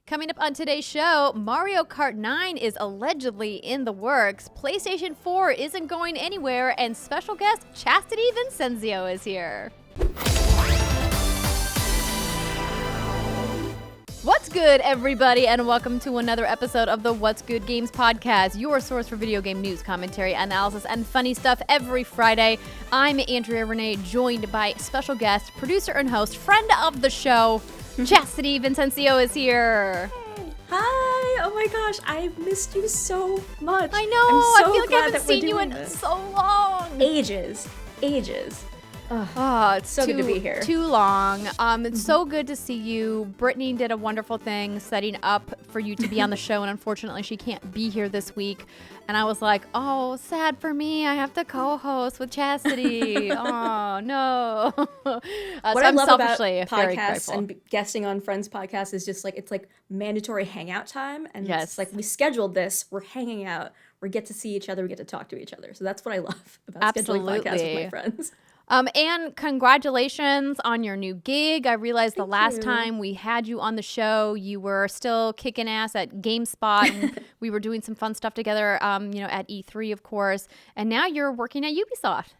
Coming up on today's show, Mario Kart 9 is allegedly in the works, PlayStation 4 isn't going anywhere, and special guest Chastity Vicencio is here. What's good, everybody, and welcome to another episode of the What's Good Games podcast, your source for video game news, commentary, analysis, and funny stuff every Friday. I'm Andrea Renee, joined by special guest, producer and host, friend of the show, Chastity Vicencio is here. Hey. Hi! Oh my gosh, I've missed you so much. I know. I'm so I feel like I haven't glad seen you in so long. Ages. Oh, it's so good to be here. Too long. It's so good to see you. Brittany did a wonderful thing setting up for you to be on the show, and unfortunately she can't be here this week. And I was like, oh, sad for me. I have to co-host with Chastity. Oh, no. What so I I'm love about selfishly very podcasts grateful. and guesting on friends' podcasts is just like, it's like mandatory hangout time. And Yes. it's like, we scheduled this, we're hanging out, we get to see each other, we get to talk to each other. So that's what I love about scheduling podcasts with my friends. And congratulations on your new gig. I realized the last time we had you on the show, you were still kicking ass at GameSpot. And we were doing some fun stuff together, at E3, of course. And now you're working at Ubisoft.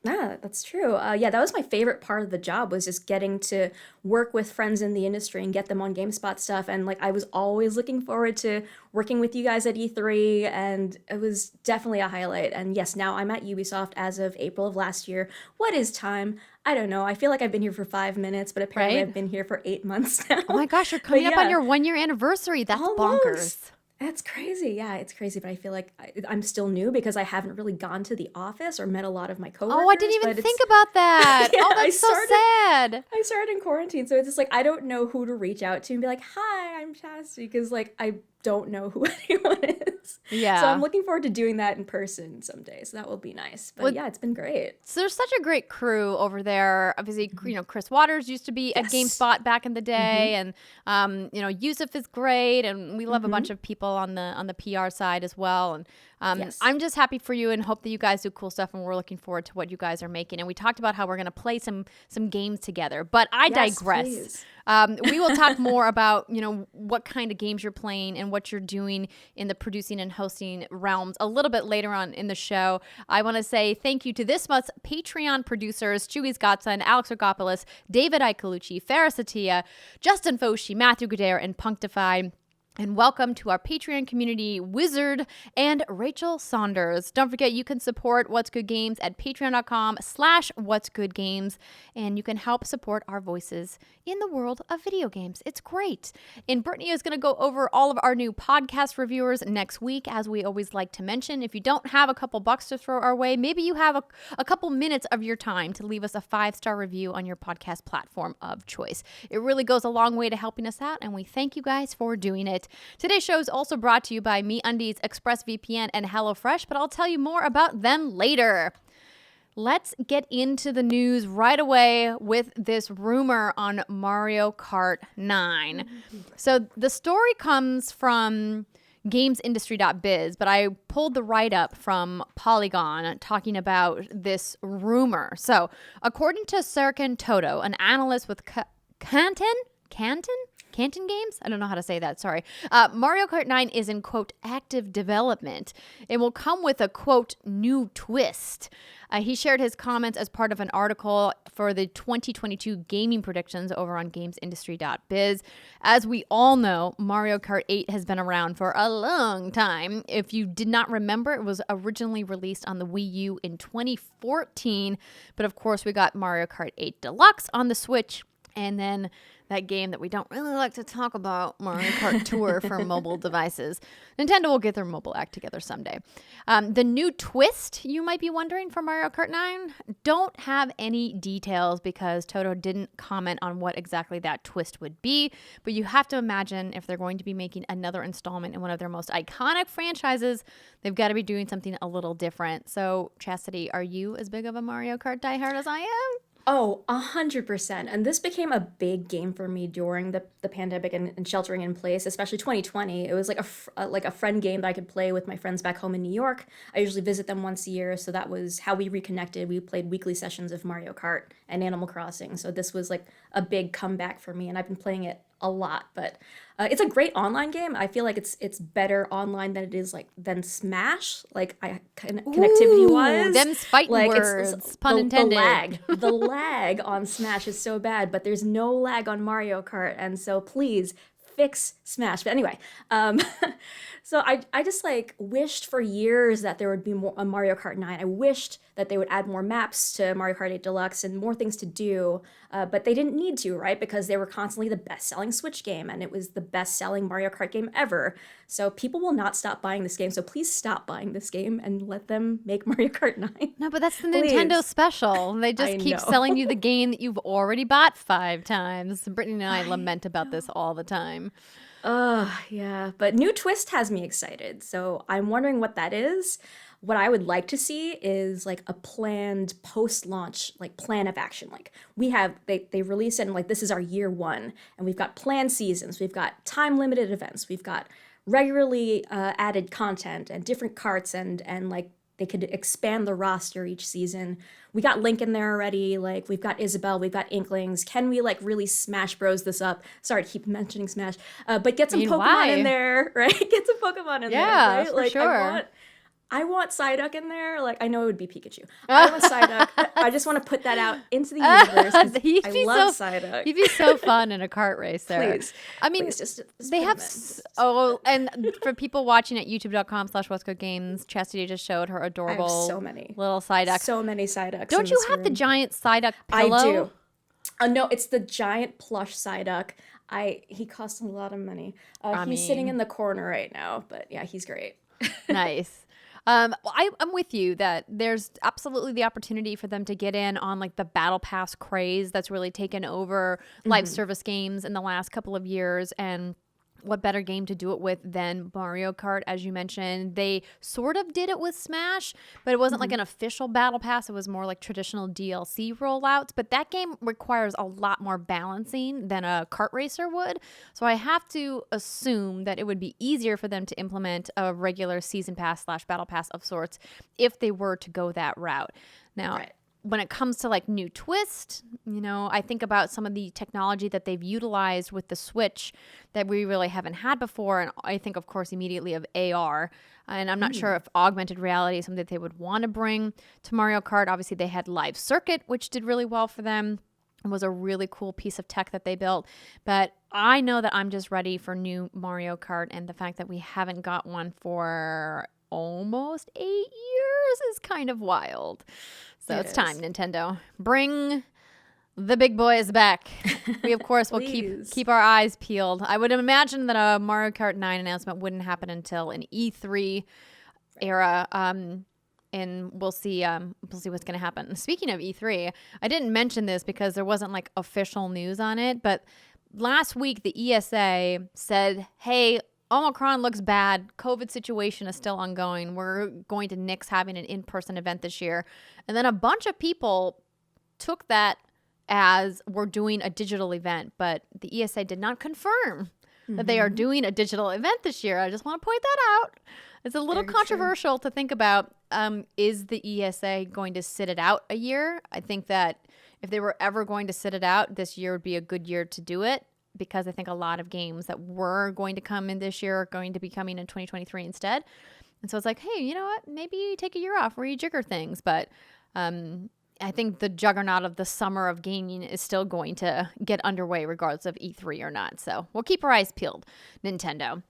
Yeah, that's true. Yeah, that was my favorite part of the job, was just getting to work with friends in the industry and get them on GameSpot stuff. And like, I was always looking forward to working with you guys at E3, and it was definitely a highlight. And yes, now I'm at Ubisoft as of April of last year. What is time? I don't know. I feel like I've been here for 5 minutes, but apparently I've been here for 8 months now. Oh my gosh, you're coming up on your 1-year anniversary. That's bonkers. That's crazy. Yeah, it's crazy. But I feel like I'm still new because I haven't really gone to the office or met a lot of my coworkers. Oh, I didn't even think about that. Yeah, that's so sad. I started in quarantine, so it's just like I don't know who to reach out to and be like, hi, I'm Chastity, because like I don't know who anyone is. Yeah. So I'm looking forward to doing that in person someday. So that will be nice. But yeah, it's been great. So there's such a great crew over there. Obviously, Chris Waters used to be at GameSpot back in the day, and Yusuf is great, and we love a bunch of people on the PR side as well. And I'm just happy for you and hope that you guys do cool stuff, and we're looking forward to what you guys are making. And we talked about how we're going to play some games together, but I digress. We will talk more about, what kind of games you're playing and what you're doing in the producing and hosting realms a little bit later on in the show. I want to say thank you to this month's Patreon producers, Chewy's Godson, Alex Rigopulos, David Iacolucci, Faris Attieh, Justin Foshee, Matthew Goderre, and Punkdefied. And welcome to our Patreon community, Wizard and Rachel Saunders. Don't forget, you can support What's Good Games at patreon.com/whatsgoodgames, and you can help support our voices in the world of video games. It's great. And Brittany is going to go over all of our new podcast reviewers next week, as we always like to mention. If you don't have a couple bucks to throw our way, maybe you have a couple minutes of your time to leave us a 5-star review on your podcast platform of choice. It really goes a long way to helping us out, and we thank you guys for doing it. Today's show is also brought to you by MeUndies, ExpressVPN, and HelloFresh, but I'll tell you more about them later. Let's get into the news right away with this rumor on Mario Kart 9. So the story comes from gamesindustry.biz, but I pulled the write-up from Polygon talking about this rumor. So according to Serkan Toto, an analyst with Canton Games? I don't know how to say that, sorry. Mario Kart 9 is in, quote, active development. It will come with a, quote, new twist. He shared his comments as part of an article for the 2022 gaming predictions over on gamesindustry.biz. As we all know, Mario Kart 8 has been around for a long time. If you did not remember, it was originally released on the Wii U in 2014. But of course, we got Mario Kart 8 Deluxe on the Switch, and then that game that we don't really like to talk about, Mario Kart Tour for mobile devices. Nintendo will get their mobile act together someday. The new twist, you might be wondering, for Mario Kart 9, don't have any details because Toto didn't comment on what exactly that twist would be. But you have to imagine if they're going to be making another installment in one of their most iconic franchises, they've got to be doing something a little different. So, Chastity, are you as big of a Mario Kart diehard as I am? Oh, 100%. And this became a big game for me during the pandemic and sheltering in place, especially 2020. It was like a friend game that I could play with my friends back home in New York. I usually visit them once a year, so that was how we reconnected. We played weekly sessions of Mario Kart and Animal Crossing. So this was like a big comeback for me, and I've been playing it a lot, but it's a great online game. I feel like it's better online than it is than Smash, connectivity Ooh, wise. them's fighting words, pun intended. The lag on Smash is so bad, but there's no lag on Mario Kart, and so please fix Smash. But anyway, so I just wished for years that there would be more a Mario Kart 9. I wished that they would add more maps to Mario Kart 8 Deluxe and more things to do, but they didn't need to, right? Because they were constantly the best-selling Switch game, and it was the best-selling Mario Kart game ever. So people will not stop buying this game. So please stop buying this game and let them make Mario Kart 9. No, but that's the Nintendo special. They just keep selling you the game that you've already bought 5 times. Brittany and I lament about this all the time. Yeah. But New Twist has me excited. So I'm wondering what that is. What I would like to see is a planned post-launch plan of action. They release it and this is our year 1, and we've got planned seasons, we've got time-limited events, we've got regularly added content and different carts, and they could expand the roster each season. We got Link in there already. We've got Isabelle, we've got Inklings. Can we really Smash Bros this up? Sorry to keep mentioning Smash, but get some Pokemon in there, right? Get some Pokemon in there, right? For sure. I want Psyduck in there. I know it would be Pikachu. I want Psyduck. I just want to put that out into the universe. I love Psyduck. He'd be so fun in a kart race there. Please. I mean, please, just they have... and for people watching at youtube.com/what'sgoodgames, Chastity just showed her adorable so many little Psyduck. So many Psyducks. Don't you have the giant Psyduck pillow? I do. No, it's the giant plush Psyduck. He costs a lot of money. He's sitting in the corner right now, but yeah, he's great. Nice. I'm with you that there's absolutely the opportunity for them to get in on the battle pass craze that's really taken over live service games in the last couple of years. And what better game to do it with than Mario Kart? As you mentioned, they sort of did it with Smash, but it wasn't an official battle pass. It was more traditional DLC rollouts. But that game requires a lot more balancing than a kart racer would. So I have to assume that it would be easier for them to implement a regular season pass / battle pass of sorts if they were to go that route. Now, right. When it comes to New Twist, I think about some of the technology that they've utilized with the Switch that we really haven't had before. And I think, of course, immediately of AR. And I'm not sure if augmented reality is something that they would want to bring to Mario Kart. Obviously, they had Live Circuit, which did really well for them. It was a really cool piece of tech that they built. But I know that I'm just ready for new Mario Kart. And the fact that we haven't got one for almost 8 years is kind of wild. So it's time, Nintendo. Bring the big boys back. We, of course, will keep our eyes peeled. I would imagine that a Mario Kart 9 announcement wouldn't happen until an E3 era. And we'll see what's going to happen. Speaking of E3, I didn't mention this because there wasn't official news on it, but last week the ESA said, hey, Omicron looks bad. COVID situation is still ongoing. We're going to nix having an in-person event this year. And then a bunch of people took that as we're doing a digital event, but the ESA did not confirm that they are doing a digital event this year. I just want to point that out. It's a little controversial to think about. Is the ESA going to sit it out a year? I think that if they were ever going to sit it out, this year would be a good year to do it, because I think a lot of games that were going to come in this year are going to be coming in 2023 instead. And so it's hey, you know what? Maybe take a year off, rejigger things. But I think the juggernaut of the summer of gaming is still going to get underway regardless of E3 or not. So we'll keep our eyes peeled, Nintendo.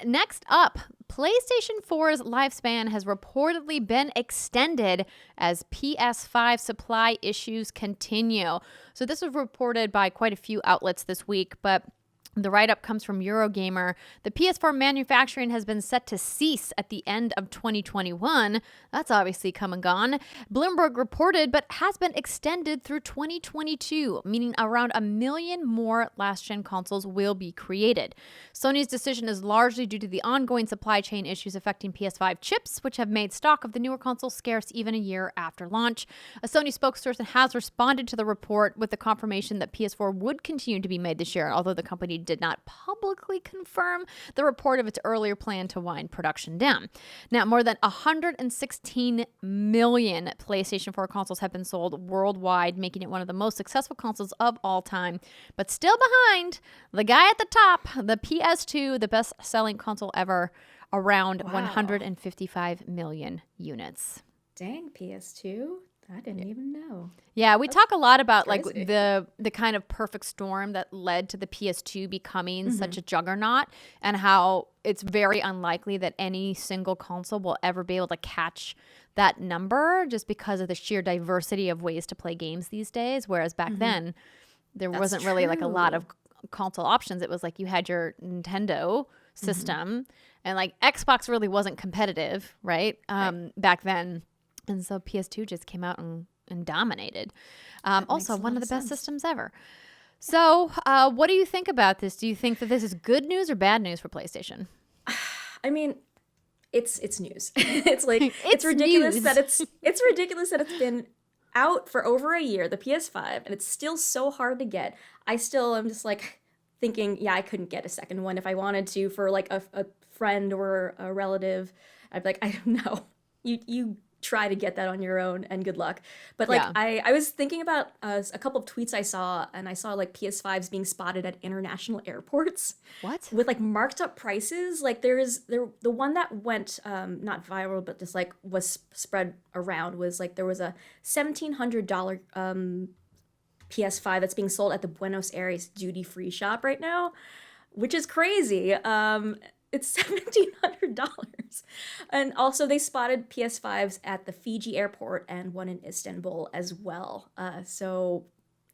Next up, PlayStation 4's lifespan has reportedly been extended as PS5 supply issues continue. So this was reported by quite a few outlets this week, but the write-up comes from Eurogamer. The PS4 manufacturing has been set to cease at the end of 2021. That's obviously come and gone. Bloomberg reported, but has been extended through 2022, meaning around 1 million more last-gen consoles will be created. Sony's decision is largely due to the ongoing supply chain issues affecting PS5 chips, which have made stock of the newer console scarce even a year after launch. A Sony spokesperson has responded to the report with the confirmation that PS4 would continue to be made this year, although the company Sony did not publicly confirm the report of its earlier plan to wind production down. Now, more than 116 million PlayStation 4 consoles have been sold worldwide, making it one of the most successful consoles of all time, but still behind the guy at the top, the PS2, the best-selling console ever, around 155 million units. Dang, PS2. I didn't even know. Yeah, we talk a lot about like crazy. the kind of perfect storm that led to the PS2 becoming such a juggernaut, and how it's very unlikely that any single console will ever be able to catch that number just because of the sheer diversity of ways to play games these days. Whereas back then, there wasn't really like a lot of console options. It was like you had your Nintendo system, and like Xbox really wasn't competitive, right? Back then. And so PS2 just came out and dominated. Also, one of the best systems ever. So what do you think about this? Do you think that this is good news or bad news for PlayStation? I mean, it's news. It's like it's ridiculous news. that it's ridiculous that it's been out for over a year, the PS5, and it's still so hard to get. I still am just like thinking, yeah, I couldn't get a second one if I wanted to for like a friend or a relative. I'd be like, I don't know. You try to get that on your own and good luck. But like I was thinking about a couple of tweets I saw, and I saw like PS5s being spotted at international airports. What? With like marked up prices. Like the one that went not viral but just like was spread around was like there was a $1,700 PS5 that's being sold at the Buenos Aires duty-free shop right now, which is crazy. It's $1,700. And also they spotted PS5s at the Fiji airport and one in Istanbul as well. So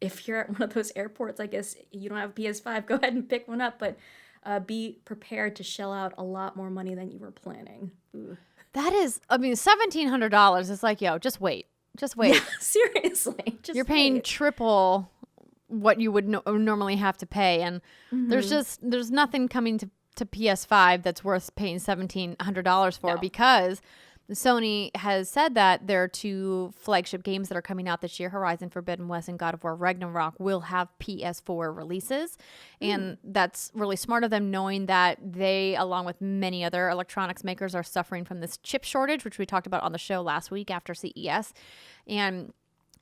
if you're at one of those airports, I guess you don't have a PS5, go ahead and pick one up, but be prepared to shell out a lot more money than you were planning. Ooh. That is, I mean, $1,700 is like, yo, just wait. Just wait. Yeah, seriously. You're paying triple what you would normally have to pay. And there's nothing coming to PS5 that's worth paying $1,700 for, because Sony has said that their two flagship games that are coming out this year, Horizon Forbidden West and God of War Ragnarok, will have PS4 releases. And that's really smart of them, knowing that they, along with many other electronics makers, are suffering from this chip shortage, which we talked about on the show last week after CES. And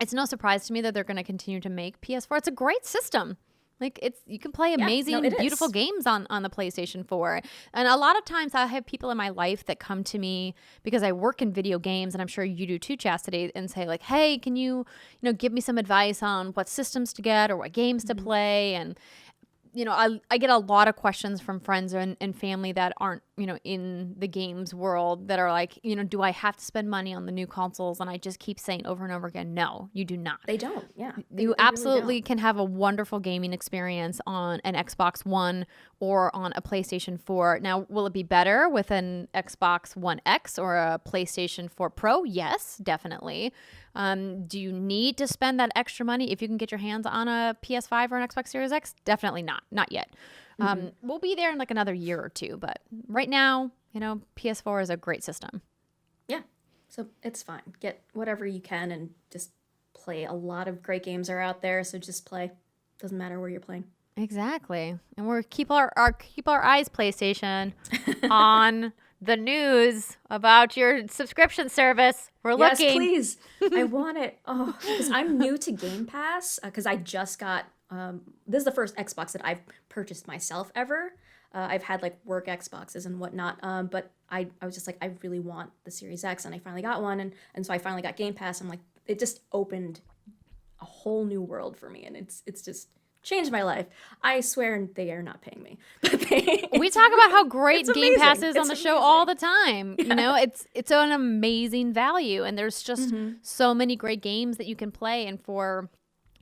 it's no surprise to me that they're going to continue to make PS4. It's a great system. Like you can play amazing, beautiful games on the PlayStation 4. And a lot of times I have people in my life that come to me because I work in video games, and I'm sure you do too, Chastity, and say like, hey, can you give me some advice on what systems to get or what games to play? And I get a lot of questions from friends and family that aren't, in the games world, that are like, do I have to spend money on the new consoles? And I just keep saying over and over again, no, you do not. They don't. Yeah. You absolutely can have a wonderful gaming experience on an Xbox One or on a PlayStation 4. Now, will it be better with an Xbox One X or a PlayStation 4 Pro? Yes, definitely. Do you need to spend that extra money if you can get your hands on a PS5 or an Xbox Series X? Definitely not. Not yet. We'll be there in like another year or two, but right now, PS4 is a great system. Yeah. So it's fine. Get whatever you can and just play. A lot of great games are out there, so just play. Doesn't matter where you're playing. Exactly. And we're keep our eyes, PlayStation, on the news about your subscription service. We're looking. Yes, please. I want it. Oh, because I'm new to Game Pass, because I just got, this is the first Xbox that I've purchased myself ever. I've had like work Xboxes and whatnot, but I was just like, I really want the Series X, and I finally got one, and so I finally got Game Pass. I'm like, it just opened a whole new world for me, and it's just changed my life. I swear they are not paying me. We talk about how great Game Pass is on the show all the time. Yeah. It's an amazing value, and there's just so many great games that you can play, and for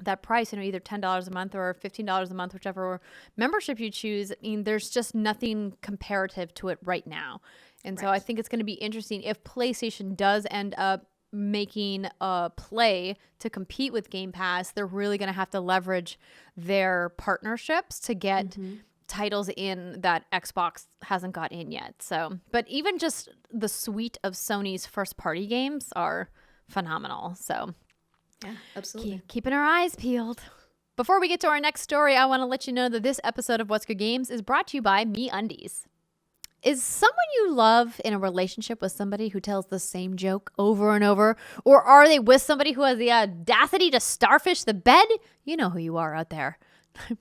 that price, either $10 a month or $15 a month, whichever membership you choose, I mean, there's just nothing comparative to it right now. And so I think it's going to be interesting if PlayStation does end up making a play to compete with Game Pass. They're really going to have to leverage their partnerships to get titles in that Xbox hasn't got in yet. So, but even just the suite of Sony's first party games are phenomenal. So yeah, absolutely. Keeping our eyes peeled. Before we get to our next story, I want to let you know that this episode of What's Good Games is brought to you by MeUndies. Is someone you love in a relationship with somebody who tells the same joke over and over? Or are they with somebody who has the audacity to starfish the bed? You know who you are out there.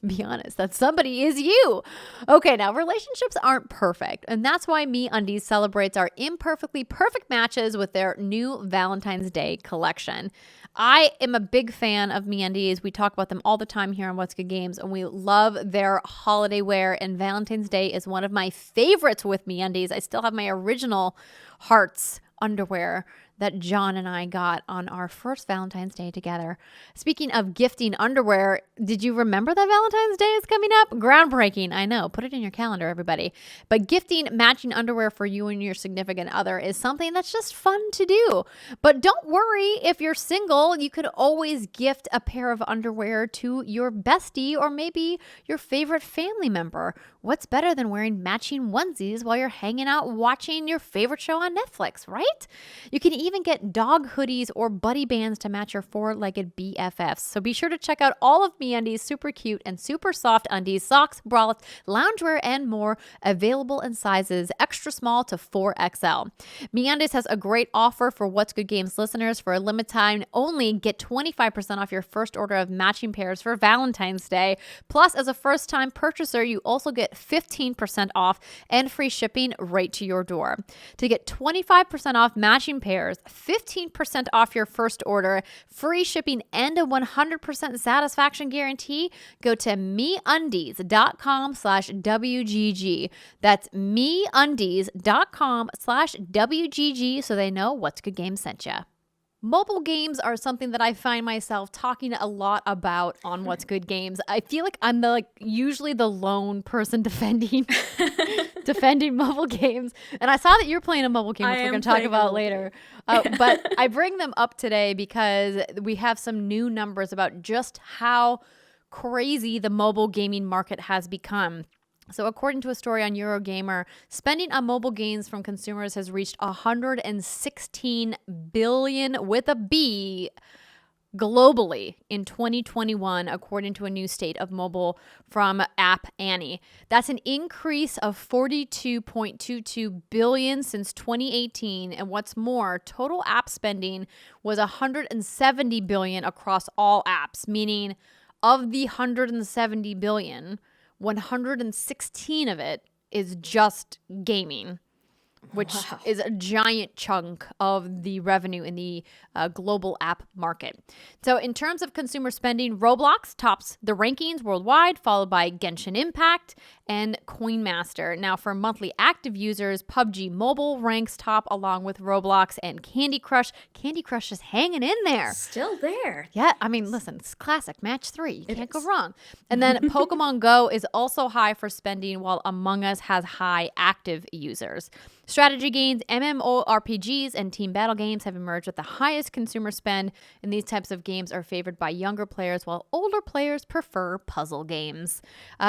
Be honest, that somebody is you. Okay, now relationships aren't perfect, and that's why MeUndies celebrates our imperfectly perfect matches with their new Valentine's Day collection. I am a big fan of MeUndies. We talk about them all the time here on What's Good Games, and we love their holiday wear, and Valentine's Day is one of my favorites with MeUndies. I still have my original Hearts underwear that John and I got on our first Valentine's Day together. Speaking of gifting underwear, did you remember that Valentine's Day is coming up? Groundbreaking, I know. Put it in your calendar, everybody. But gifting matching underwear for you and your significant other is something that's just fun to do. But don't worry, if you're single, you could always gift a pair of underwear to your bestie or maybe your favorite family member. What's better than wearing matching onesies while you're hanging out watching your favorite show on Netflix, right? You can even get dog hoodies or buddy bands to match your four-legged BFFs. So be sure to check out all of MeUndies' super cute and super soft undies, socks, bralettes, loungewear, and more, available in sizes extra small to 4XL. MeUndies has a great offer for What's Good Games listeners. For a limited time only, get 25% off your first order of matching pairs for Valentine's Day. Plus, as a first-time purchaser, you also get 15% off and free shipping right to your door. To get 25% off matching pairs, 15% off your first order, free shipping, and a 100% satisfaction guarantee, go to MeUndies.com/WGG. That's MeUndies.com/WGG so they know What's Good Games sent you. Mobile games are something that I find myself talking a lot about on What's Good Games. I feel like I'm usually the lone person defending mobile games. And I saw that you're playing a mobile game, which we're going to talk about later. But I bring them up today because we have some new numbers about just how crazy the mobile gaming market has become. So according to a story on Eurogamer, spending on mobile games from consumers has reached $116 billion with a B globally in 2021, according to a new state of mobile from App Annie. That's an increase of $42.22 billion since 2018. And what's more, total app spending was $170 billion across all apps, meaning of the $170 billion, 116 of it is just gaming, which is a giant chunk of the revenue in the global app market. So in terms of consumer spending, Roblox tops the rankings worldwide, followed by Genshin Impact and Coin Master. Now for monthly active users, PUBG Mobile ranks top along with Roblox and Candy Crush. Candy Crush is hanging in there. Still there. Yeah, I mean, listen, it's classic. Match 3. You can't go wrong. And then Pokemon Go is also high for spending, while Among Us has high active users. Strategy games, MMORPGs, and team battle games have emerged with the highest consumer spend, and these types of games are favored by younger players, while older players prefer puzzle games.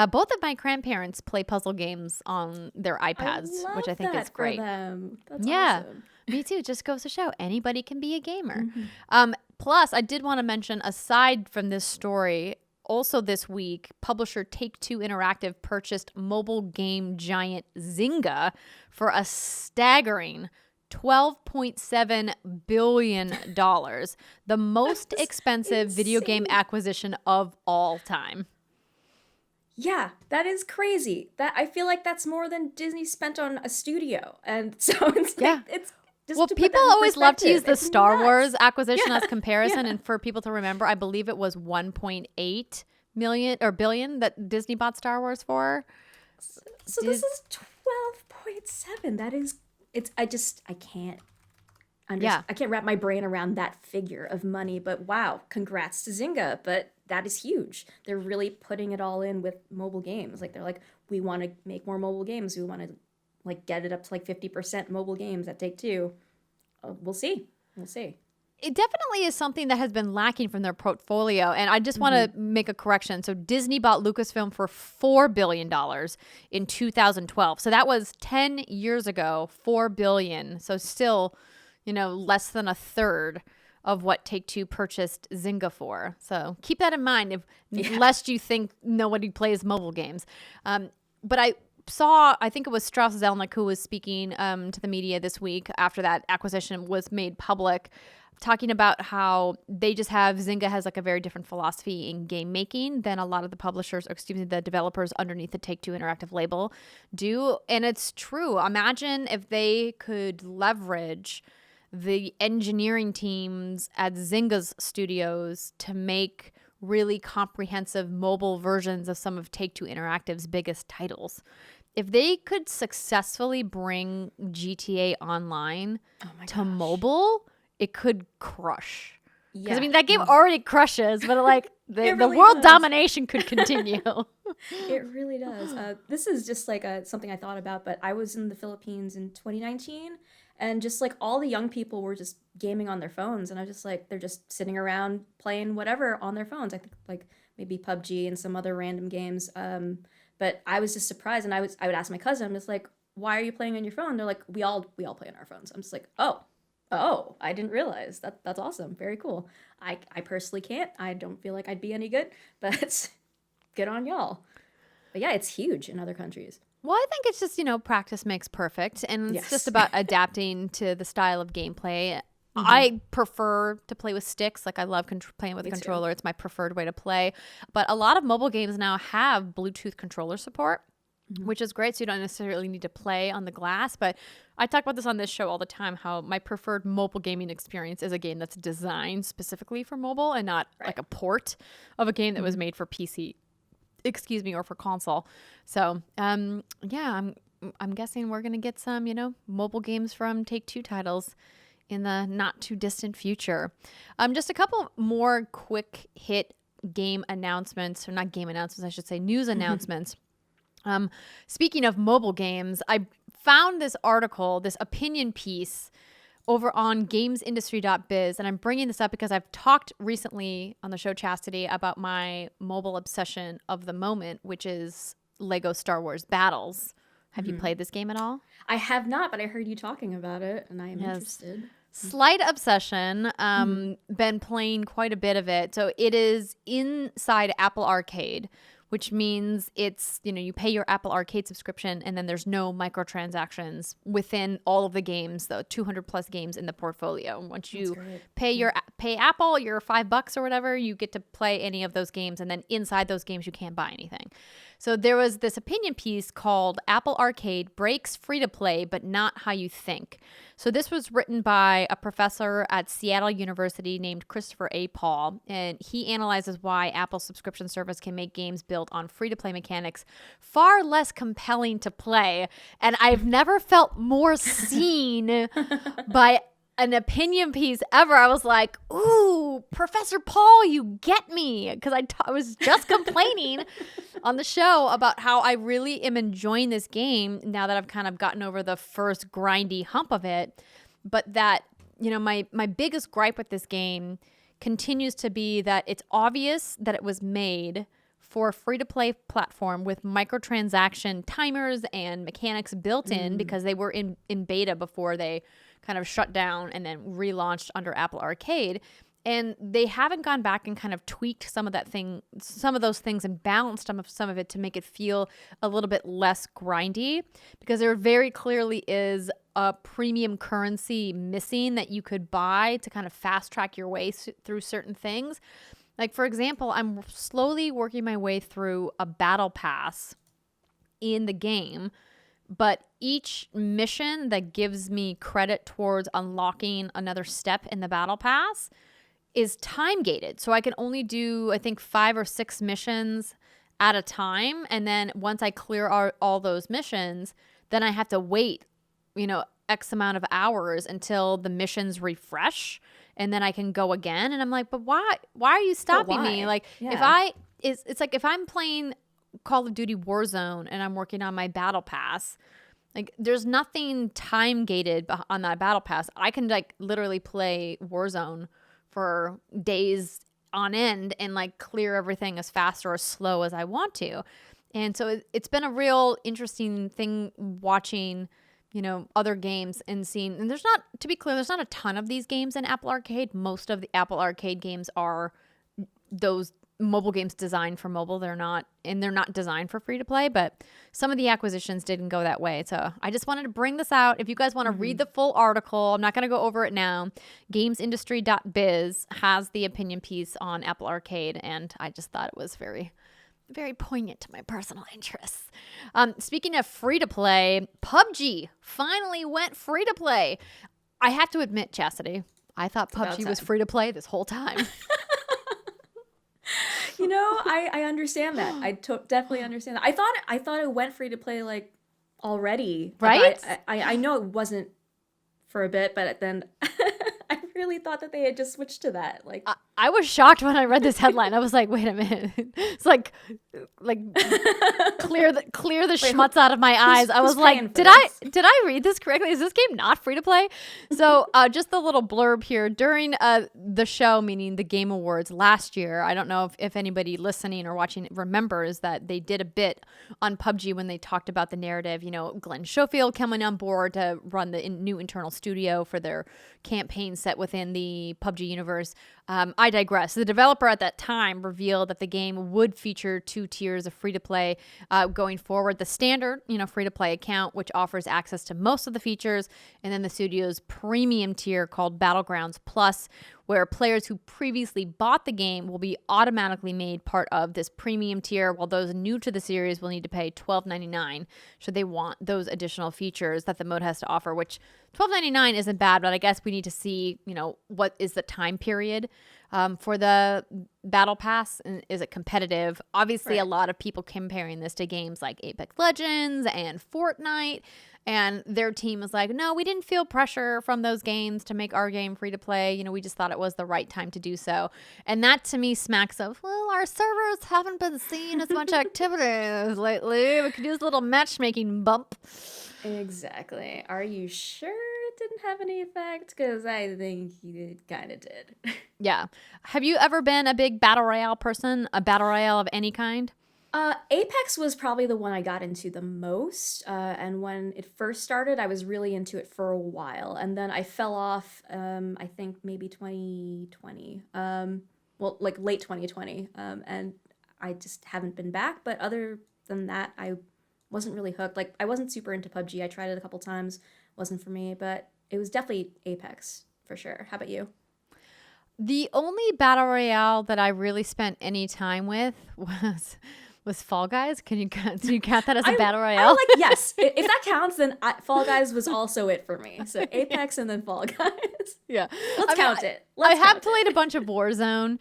Both of my grandparents play puzzle games on their iPads, which I think is great. That's awesome. Me too. Just goes to show anybody can be a gamer. Plus, I did want to mention, aside from this story, also this week, publisher Take-Two Interactive purchased mobile game giant Zynga for a staggering $12.7 billion, the most expensive video game acquisition of all time. Yeah, that is crazy. That I feel like that's more than Disney spent on a studio. And so it's like, it's just well, to put people that in always love to use perspective, the it's Star nuts. Wars acquisition as comparison. And for people to remember, I believe it was 1.8 million or billion that Disney bought Star Wars for. So this is 12.7. That is, I can't understand. I can't wrap my brain around that figure of money, but wow, congrats to Zynga. But that is huge. They're really putting it all in with mobile games. Like they're like, we want to make more mobile games. We want to like get it up to like 50% mobile games at Take-Two. We'll see. It definitely is something that has been lacking from their portfolio. And I just want to make a correction. So Disney bought Lucasfilm for $4 billion in 2012. So that was 10 years ago, $4 billion. So still, less than a third of what Take-Two purchased Zynga for. So keep that in mind, lest you think nobody plays mobile games. But I think it was Strauss Zelnick who was speaking to the media this week after that acquisition was made public, talking about how Zynga has like a very different philosophy in game making than a lot of the publishers, or excuse me, the developers underneath the Take-Two Interactive label do. And it's true. Imagine if they could leverage the engineering teams at Zynga's studios to make really comprehensive mobile versions of some of Take-Two Interactive's biggest titles. If they could successfully bring GTA Online to mobile, it could crush. Because, I mean, that game already crushes, but like the world domination could continue. It really does. This is just like something I thought about, but I was in the Philippines in 2019, and just like all the young people were just gaming on their phones, and I was just like, they're just sitting around playing whatever on their phones. I think like maybe PUBG and some other random games. But I was just surprised, and I would ask my cousin, I'm just like, why are you playing on your phone? They're like, we all play on our phones. I'm just like, oh, I didn't realize that. That's awesome. Very cool. I personally can't. I don't feel like I'd be any good, but good on y'all. But yeah, it's huge in other countries. Well, I think it's just, practice makes perfect. And it's just about adapting to the style of gameplay. Mm-hmm. I prefer to play with sticks. Like I love playing with a controller. It's my preferred way to play. But a lot of mobile games now have Bluetooth controller support, which is great. So you don't necessarily need to play on the glass. But I talk about this on this show all the time, how my preferred mobile gaming experience is a game that's designed specifically for mobile and not like a port of a game that was made for PC, or for console. So, I'm guessing we're going to get some, mobile games from Take-Two titles in the not too distant future. Just a couple more quick hit game announcements, or not game announcements, I should say, news announcements. Speaking of mobile games, I found this article, this opinion piece over on gamesindustry.biz, and I'm bringing this up because I've talked recently on the show Chastity about my mobile obsession of the moment, which is Lego Star Wars Battles. Have you played this game at all? I have not, but I heard you talking about it, and I am interested. Slight obsession. Been playing quite a bit of it. So it is inside Apple Arcade, which means it's, you pay your Apple Arcade subscription and then there's no microtransactions within all of the games, the 200 plus games in the portfolio. Once you pay Apple your $5 or whatever, you get to play any of those games, and then inside those games you can't buy anything. So there was this opinion piece called Apple Arcade Breaks Free to Play, but Not How You Think. So this was written by a professor at Seattle University named Christopher A. Paul, and he analyzes why Apple's subscription service can make games built on free-to-play mechanics far less compelling to play. And I've never felt more seen by an opinion piece ever. I was like, ooh, Professor Paul, you get me. Because I was just complaining on the show about how I really am enjoying this game now that I've kind of gotten over the first grindy hump of it. But that, my biggest gripe with this game continues to be that it's obvious that it was made for a free-to-play platform with microtransaction timers and mechanics built in, because they were in beta before they kind of shut down and then relaunched under Apple Arcade. And they haven't gone back and kind of tweaked some of those things and balanced some of it to make it feel a little bit less grindy, because there very clearly is a premium currency missing that you could buy to kind of fast track your way through certain things. Like, for example, I'm slowly working my way through a battle pass in the game, but each mission that gives me credit towards unlocking another step in the battle pass is time gated. So I can only do, I think, 5 or 6 missions at a time. And then once I clear all those missions, then I have to wait, X amount of hours until the missions refresh. And then I can go again. And I'm like, but why are you stopping me? Like, it's like if I'm playing Call of Duty Warzone and I'm working on my battle pass, like there's nothing time gated on that battle pass. I can like literally play Warzone for days on end and like clear everything as fast or as slow as I want to. And so it's been a real interesting thing watching other games and seeing, and to be clear, there's not a ton of these games in Apple Arcade. Most of the Apple Arcade games are those mobile games designed for mobile. They're not designed for free to play, but some of the acquisitions didn't go that way. So I just wanted to bring this out. If you guys want to read the full article, I'm not going to go over it now. Gamesindustry.biz has the opinion piece on Apple Arcade, and I just thought it was very, very poignant to my personal interests. Speaking of free to play, PUBG finally went free to play. I have to admit, Chastity, I thought PUBG was free to play this whole time. I understand that. I definitely understand that. I thought it went free to play like already. Right? I know it wasn't for a bit, but then I really thought that they had just switched to that. Like I was shocked when I read this headline. I was like, wait a minute. It's like clear the schmutz out of my eyes. I was like, did I read this correctly? Is this game not free to play? So just a little blurb here. During the show, meaning the Game Awards last year, I don't know if anybody listening or watching remembers that they did a bit on PUBG when they talked about the narrative. Glenn Schofield coming on board to run the new internal studio for their campaign set within the PUBG universe. I digress. The developer at that time revealed that the game would feature 2 tiers of free-to-play going forward. The standard, free-to-play account, which offers access to most of the features, and then the studio's premium tier called Battlegrounds Plus, where players who previously bought the game will be automatically made part of this premium tier, while those new to the series will need to pay $12.99 should they want those additional features that the mode has to offer, which $12.99 isn't bad, but I guess we need to see, what is the time period for the Battle Pass, and is it competitive? Obviously, a lot of people comparing this to games like Apex Legends and Fortnite, and their team is like, no, we didn't feel pressure from those games to make our game free to play. We just thought it was the right time to do so. And that to me smacks of, well, our servers haven't been seeing as much activity lately. We could use a little matchmaking bump. Exactly. Are you sure it didn't have any effect? Because I think it kind of did. Yeah. Have you ever been a big Battle Royale person? A Battle Royale of any kind? Apex was probably the one I got into the most, and when it first started, I was really into it for a while, and then I fell off, I think maybe 2020, like late 2020, and I just haven't been back, but other than that, I wasn't really hooked. Like, I wasn't super into PUBG. I tried it a couple times, wasn't for me, but it was definitely Apex, for sure. How about you? The only Battle Royale that I really spent any time with was Fall Guys. Do you count that as a Battle Royale? Yes. If that counts, then Fall Guys was also it for me. So Apex and then Fall Guys. Yeah. Let's count it. I have played a bunch of Warzone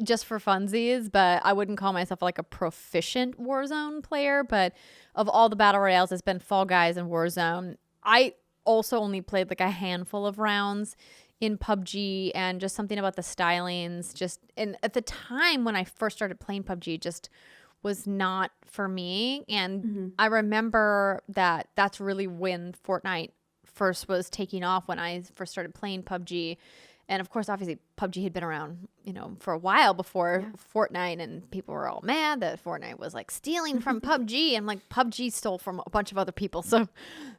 just for funsies, but I wouldn't call myself like a proficient Warzone player. But of all the Battle Royales, it's been Fall Guys and Warzone. I also only played like a handful of rounds in PUBG, and just something about the stylings. And at the time when I first started playing PUBG, just was not for me. And I remember that's really when Fortnite first was taking off, when I first started playing PUBG. And of course, obviously, PUBG had been around, for a while before Fortnite, and people were all mad that Fortnite was like stealing from PUBG. And like, PUBG stole from a bunch of other people, so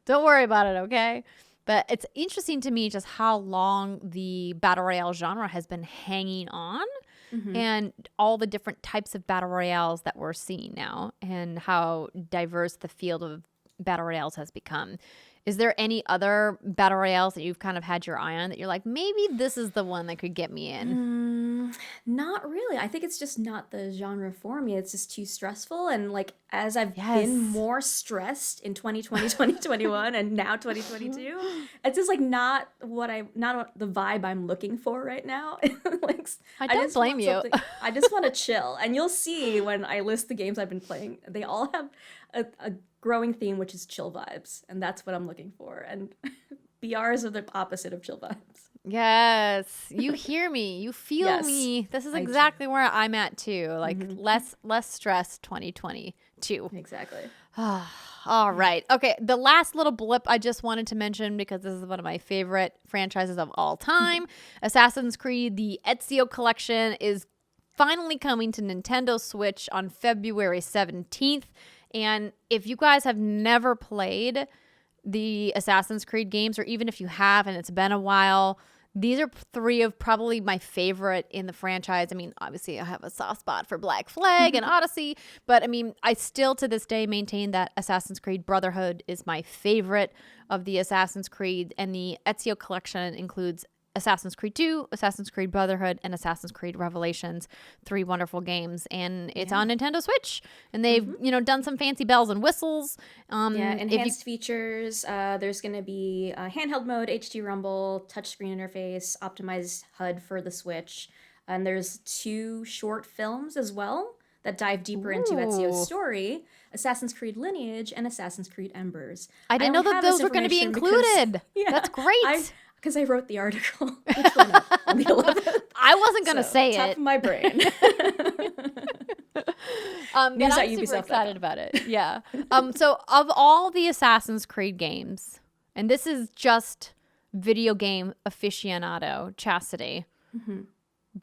don't worry about it, okay? But it's interesting to me just how long the Battle Royale genre has been hanging on, and all the different types of Battle Royales that we're seeing now, and how diverse the field of Battle Royales has become. Is there any other Battle Royales that you've kind of had your eye on that you're like, maybe this is the one that could get me in? Not really. I think it's just not the genre for me. It's just too stressful. And like, as I've been more stressed in 2020, 2021, and now 2022, it's just like not the vibe I'm looking for right now. Like, I don't blame you. I just want to chill. And you'll see when I list the games I've been playing, they all have a growing theme, which is chill vibes, and that's what I'm looking for. And BRs are the opposite of chill vibes. Yes, you hear me, you feel me. This is exactly where I'm at too. Like, less stress 2022. Exactly. All right. Okay, the last little blip I just wanted to mention, because this is one of my favorite franchises of all time. Assassin's Creed, the Ezio collection, is finally coming to Nintendo Switch on February 17th. And if you guys have never played the Assassin's Creed games, or even if you have and it's been a while, these are 3 of probably my favorite in the franchise. I mean, obviously I have a soft spot for Black Flag and Odyssey, but I mean, I still to this day maintain that Assassin's Creed Brotherhood is my favorite of the Assassin's Creed, and the Ezio collection includes Assassin's Creed 2, Assassin's Creed Brotherhood, and Assassin's Creed Revelations. 3 wonderful games, and it's on Nintendo Switch, and they've done some fancy bells and whistles. Enhanced features. There's going to be handheld mode, HD Rumble, touchscreen interface, optimized HUD for the Switch, and there's 2 short films as well that dive deeper into Ezio's story, Assassin's Creed Lineage and Assassin's Creed Embers. I didn't know that those were going to be included. That's great. Because I wrote the article, which went up on the 11th. I wasn't going to say top it. of my brain. But I'm super excited about it. Yeah. So of all the Assassin's Creed games, and this is just video game aficionado, Chastity,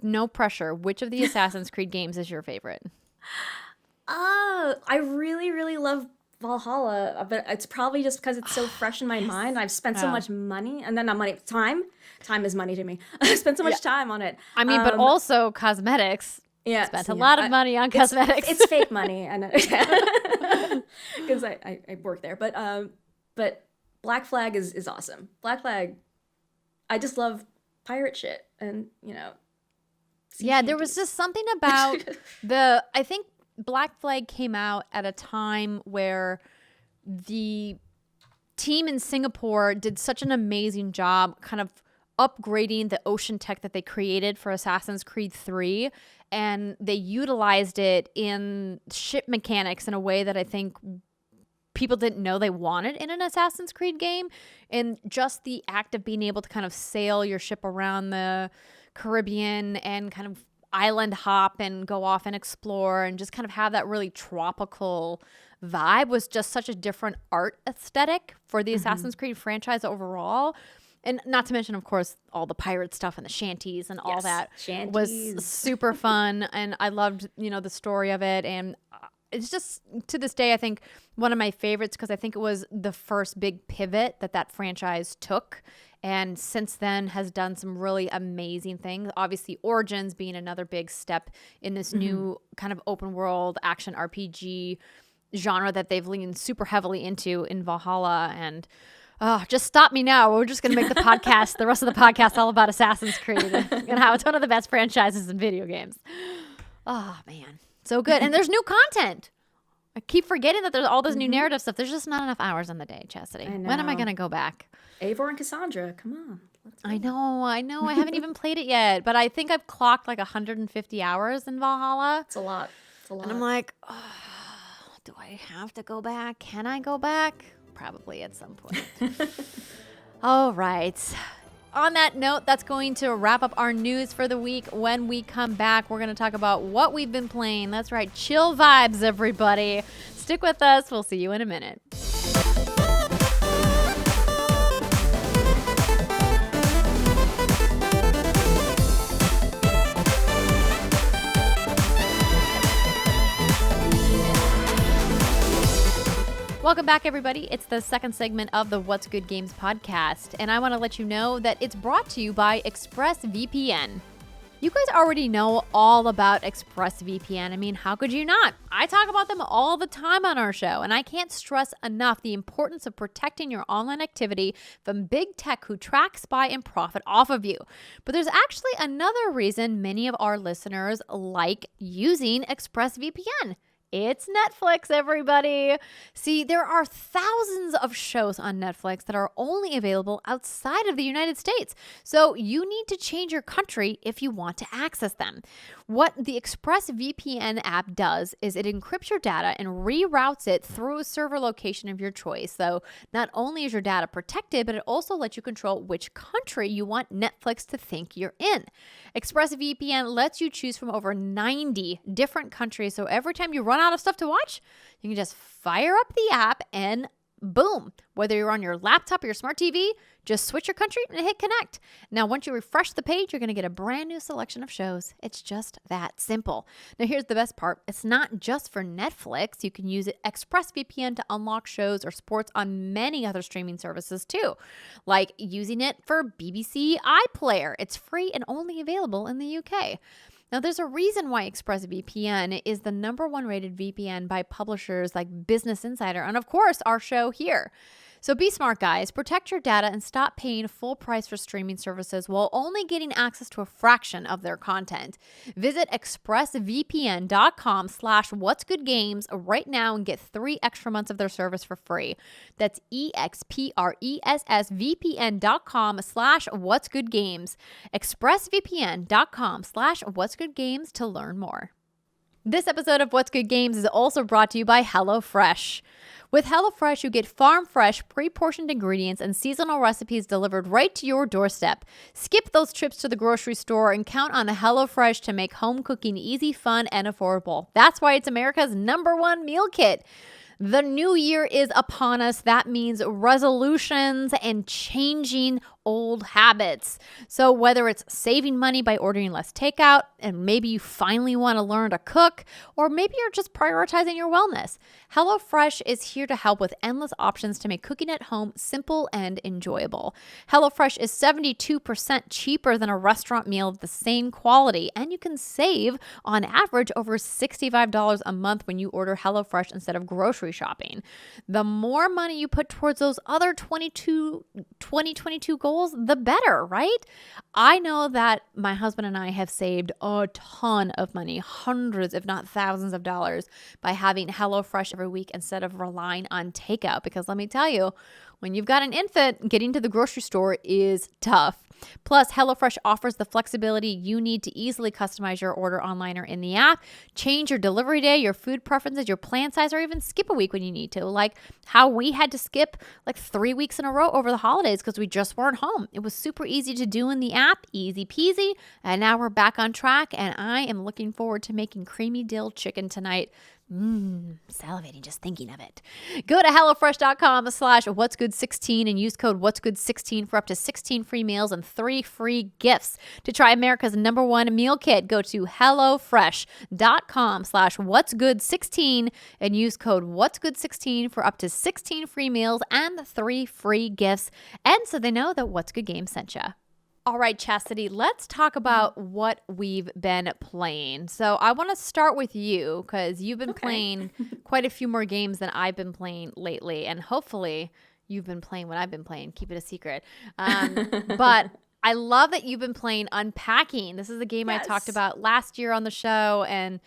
no pressure. Which of the Assassin's Creed games is your favorite? I really, really love Valhalla, but it's probably just because it's so fresh in my mind. I've spent so much money, and then not money, time. Time is money to me. I spent so much time on it. I mean, but also cosmetics. Yeah, spent a lot of money on cosmetics. It's fake money, and because I work there. But Black Flag is awesome. Black Flag, I just love pirate shit, and Yeah, there was just something about I think Black Flag came out at a time where the team in Singapore did such an amazing job kind of upgrading the ocean tech that they created for Assassin's Creed 3, and they utilized it in ship mechanics in a way that I think people didn't know they wanted in an Assassin's Creed game. And just the act of being able to kind of sail your ship around the Caribbean and kind of island hop and go off and explore and just kind of have that really tropical vibe was just such a different art aesthetic for the Assassin's Creed franchise overall. And not to mention, of course, all the pirate stuff and the shanties and all that was super fun. And I loved, the story of it. And it's just, to this day, I think one of my favorites because I think it was the first big pivot that franchise took. And since then has done some really amazing things. Obviously, Origins being another big step in this new kind of open world action RPG genre that they've leaned super heavily into in Valhalla. And just stop me now. We're just going to make the rest of the podcast all about Assassin's Creed and how it's one of the best franchises in video games. Oh, man. So good. And there's new content. I keep forgetting that there's all this new narrative stuff. There's just not enough hours in the day, Chastity. When am I going to go back? Eivor and Cassandra, come on. Let's go. I know. I haven't even played it yet, but I think I've clocked like 150 hours in Valhalla. It's a lot. And I'm like, do I have to go back? Can I go back? Probably at some point. All right. On that note, that's going to wrap up our news for the week. When we come back, we're going to talk about what we've been playing. That's right. Chill vibes, everybody. Stick with us. We'll see you in a minute. Welcome back, everybody. It's the second segment of the What's Good Games podcast, and I want to let you know that it's brought to you by ExpressVPN. You guys already know all about ExpressVPN. I mean, how could you not? I talk about them all the time on our show, and I can't stress enough the importance of protecting your online activity from big tech who track, spy, and profit off of you. But there's actually another reason many of our listeners like using ExpressVPN. It's Netflix, everybody. See, there are thousands of shows on Netflix that are only available outside of the United States. So you need to change your country if you want to access them. What the ExpressVPN app does is it encrypts your data and reroutes it through a server location of your choice. So not only is your data protected, but it also lets you control which country you want Netflix to think you're in. ExpressVPN lets you choose from over 90 different countries. So every time you run out of stuff to watch, you can just fire up the app and Boom. Whether you're on your laptop or your smart TV, just switch your country and hit connect. Now, once you refresh the page, you're going to get a brand new selection of shows. It's just that simple. Now, here's the best part. It's not just for Netflix. You can use ExpressVPN to unlock shows or sports on many other streaming services too, like using it for BBC iPlayer. It's free and only available in the UK. Now, there's a reason why ExpressVPN is the #1 rated VPN by publishers like Business Insider and, of course, our show here. So be smart, guys. Protect your data and stop paying full price for streaming services while only getting access to a fraction of their content. Visit expressvpn.com/whatsgoodgames right now and get 3 extra months of their service for free. That's expressvpn.com/whatsgoodgames. expressvpn.com/whatsgoodgames to learn more. This episode of What's Good Games is also brought to you by HelloFresh. With HelloFresh, you get farm-fresh, pre-portioned ingredients and seasonal recipes delivered right to your doorstep. Skip those trips to the grocery store and count on HelloFresh to make home cooking easy, fun, and affordable. That's why it's America's #1 meal kit. The new year is upon us. That means resolutions and changing old habits. So whether it's saving money by ordering less takeout, and maybe you finally want to learn to cook, or maybe you're just prioritizing your wellness, HelloFresh is here to help with endless options to make cooking at home simple and enjoyable. HelloFresh is 72% cheaper than a restaurant meal of the same quality, and you can save on average over $65 a month when you order HelloFresh instead of grocery shopping. The more money you put towards those other 2022 goals, the better, right? I know that my husband and I have saved a ton of money, hundreds, if not thousands of dollars by having HelloFresh every week instead of relying on takeout. Because let me tell you, when you've got an infant, getting to the grocery store is tough. Plus, HelloFresh offers the flexibility you need to easily customize your order online or in the app, change your delivery day, your food preferences, your plan size, or even skip a week when you need to, like how we had to skip like 3 weeks in a row over the holidays because we just weren't home. It was super easy to do in the app, easy peasy, and now we're back on track, and I am looking forward to making creamy dill chicken tonight. Salivating just thinking of it. Go to HelloFresh.com/whatsgood16 and use code whatsgood16 for up to 16 free meals and 3 free gifts. To try America's #1 meal kit, go to HelloFresh.com/whatsgood16 and use code whatsgood16 for up to 16 free meals and 3 free gifts. And so they know that What's Good Games sent you. All right, Chastity, let's talk about what we've been playing. So I want to start with you because you've been playing quite a few more games than I've been playing lately. And hopefully you've been playing what I've been playing. Keep it a secret. But I love that you've been playing Unpacking. This is a game I talked about last year on the show. And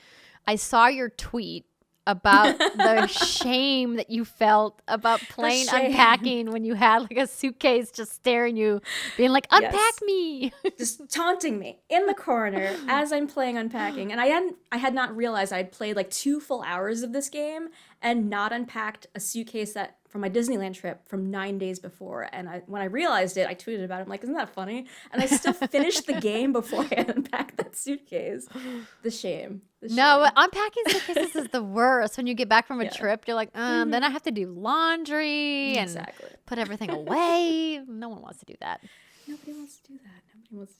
I saw your tweet about the shame that you felt about playing Unpacking when you had like a suitcase just staring you, being like, unpack me. Just taunting me in the corner as I'm playing Unpacking. And I had not realized I'd played like 2 full hours of this game and not unpacked a suitcase that from my Disneyland trip from 9 days before. And when I realized it, I tweeted about it. I'm like, isn't that funny? And I still finished the game before I unpacked that suitcase. The shame. No, unpacking suitcases is the worst. When you get back from a trip, you're like, then I have to do laundry and put everything away. No one wants to do that. Nobody wants to do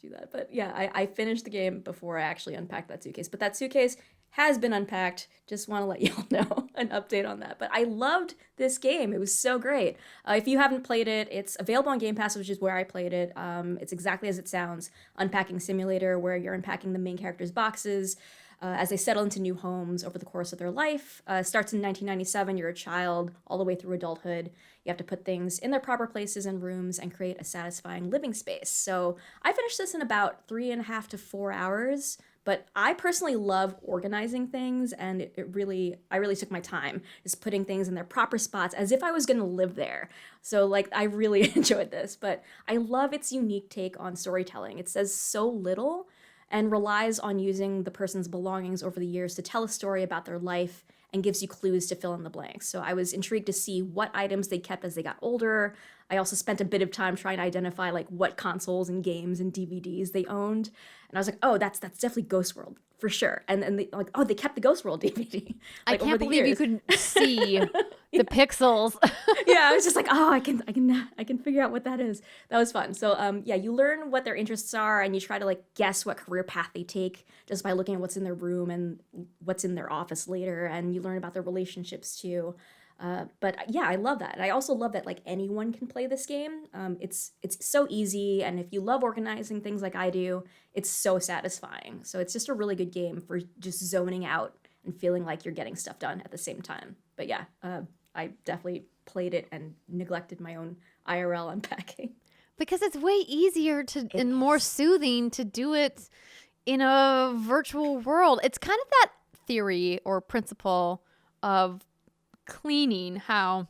that. But yeah, I finished the game before I actually unpacked that suitcase. But that suitcase has been unpacked. Just want to let y'all know an update on that. But I loved this game. It was so great. If you haven't played it, it's available on Game Pass, which is where I played it. It's exactly as it sounds. Unpacking simulator where you're unpacking the main character's boxes as they settle into new homes over the course of their life. Starts in 1997. You're a child all the way through adulthood. You have to put things in their proper places and rooms and create a satisfying living space. So I finished this in about 3.5 to 4 hours. But I personally love organizing things, and I really took my time just putting things in their proper spots as if I was going to live there. So like I really enjoyed this, but I love its unique take on storytelling. It says so little and relies on using the person's belongings over the years to tell a story about their life and gives you clues to fill in the blanks. So I was intrigued to see what items they kept as they got older. I also spent a bit of time trying to identify like what consoles and games and DVDs they owned. And I was like, oh, that's definitely Ghost World for sure. And they, like, oh, they kept the Ghost World DVD. Like, I can't believe you couldn't see The pixels. Yeah, I was just like, oh, I can figure out what that is. That was fun. So yeah, you learn what their interests are, and you try to like guess what career path they take just by looking at what's in their room and what's in their office later, and you learn about their relationships too. But yeah, I love that. And I also love that like anyone can play this game. It's so easy, and if you love organizing things like I do, it's so satisfying. So it's just a really good game for just zoning out and feeling like you're getting stuff done at the same time. But yeah, I definitely played it and neglected my own IRL unpacking. Because it's way easier and more soothing to do it in a virtual world. It's kind of that theory or principle of cleaning, how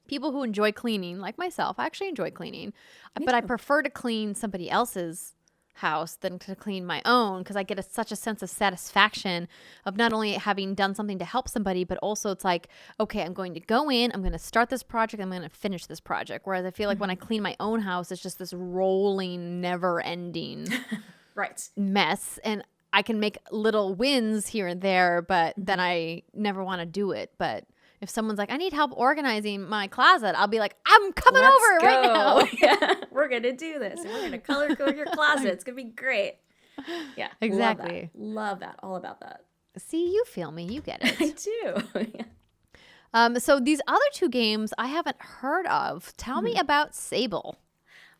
people who enjoy cleaning, like myself, I actually enjoy cleaning, but I prefer to clean somebody else's house than to clean my own, because I get such a sense of satisfaction of not only having done something to help somebody, but also it's like, okay, I'm going to go in, I'm going to start this project, I'm going to finish this project. Whereas I feel like when I clean my own house, it's just this rolling, never ending Right. mess. And I can make little wins here and there, but then I never want to do it. But if someone's like, I need help organizing my closet, I'll be like, I'm coming over right now. Yeah, we're going to do this. And we're going to color code your closet. It's going to be great. Yeah, exactly. Love that. All about that. See, you feel me. You get it. I do. Yeah. So these other two games I haven't heard of. Tell me about Sable.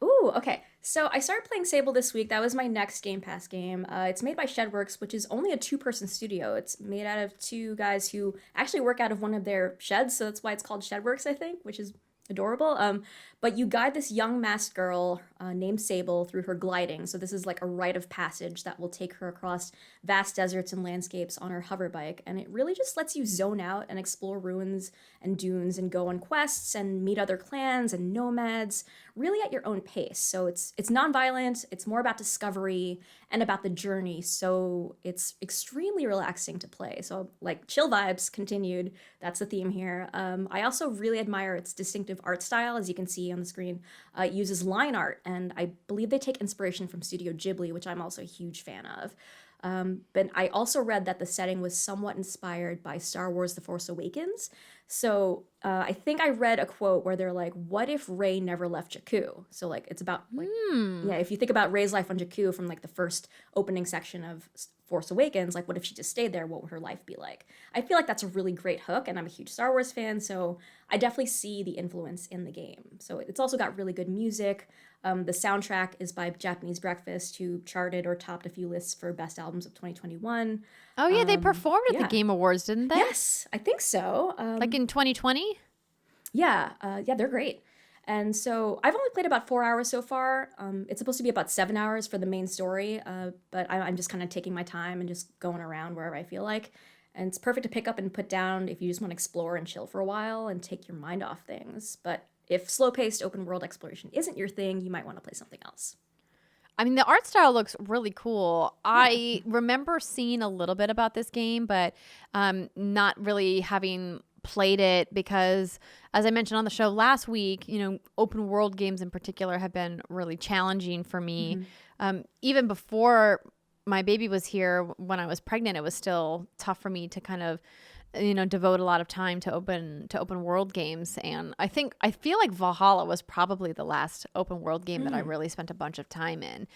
Ooh, okay. So I started playing Sable this week. That was my next Game Pass game. It's made by Shedworks, which is only a two-person studio. It's made out of two guys who actually work out of one of their sheds, so that's why it's called Shedworks, I think, which is adorable. But you guide this young masked girl named Sable through her gliding. So this is like a rite of passage that will take her across vast deserts and landscapes on her hover bike. And it really just lets you zone out and explore ruins and dunes and go on quests and meet other clans and nomads, really at your own pace. So it's non-violent, it's more about discovery and about the journey. So it's extremely relaxing to play. So like chill vibes continued. That's the theme here. I also really admire its distinctive art style. As you can see on the screen, it uses line art, and I believe they take inspiration from Studio Ghibli, which I'm also a huge fan of. But I also read that the setting was somewhat inspired by Star Wars The Force Awakens. So I think I read a quote where they're like, what if Rey never left Jakku? So like it's about like, yeah, if you think about Rey's life on Jakku from like the first opening section of Force Awakens, like what if she just stayed there? What would her life be like? I feel like that's a really great hook, and I'm a huge Star Wars fan, so I definitely see the influence in the game. So it's also got really good music. The soundtrack is by Japanese Breakfast, who charted or topped a few lists for best albums of 2021. Oh, yeah, they performed at the Game Awards, didn't they? Yes, I think so. Like in 2020? Yeah, they're great. And so I've only played about 4 hours so far. It's supposed to be about 7 hours for the main story, but I'm just kind of taking my time and just going around wherever I feel like. And it's perfect to pick up and put down if you just want to explore and chill for a while and take your mind off things. But if slow-paced open world exploration isn't your thing, you might want to play something else. I mean, the art style looks really cool. I remember seeing a little bit about this game, but not really having played it because, as I mentioned on the show last week, you know, open world games in particular have been really challenging for me. Even before my baby was here, when I was pregnant, it was still tough for me to kind of, you know, devote a lot of time to open world games. And I feel like Valhalla was probably the last open world game that I really spent a bunch of time in.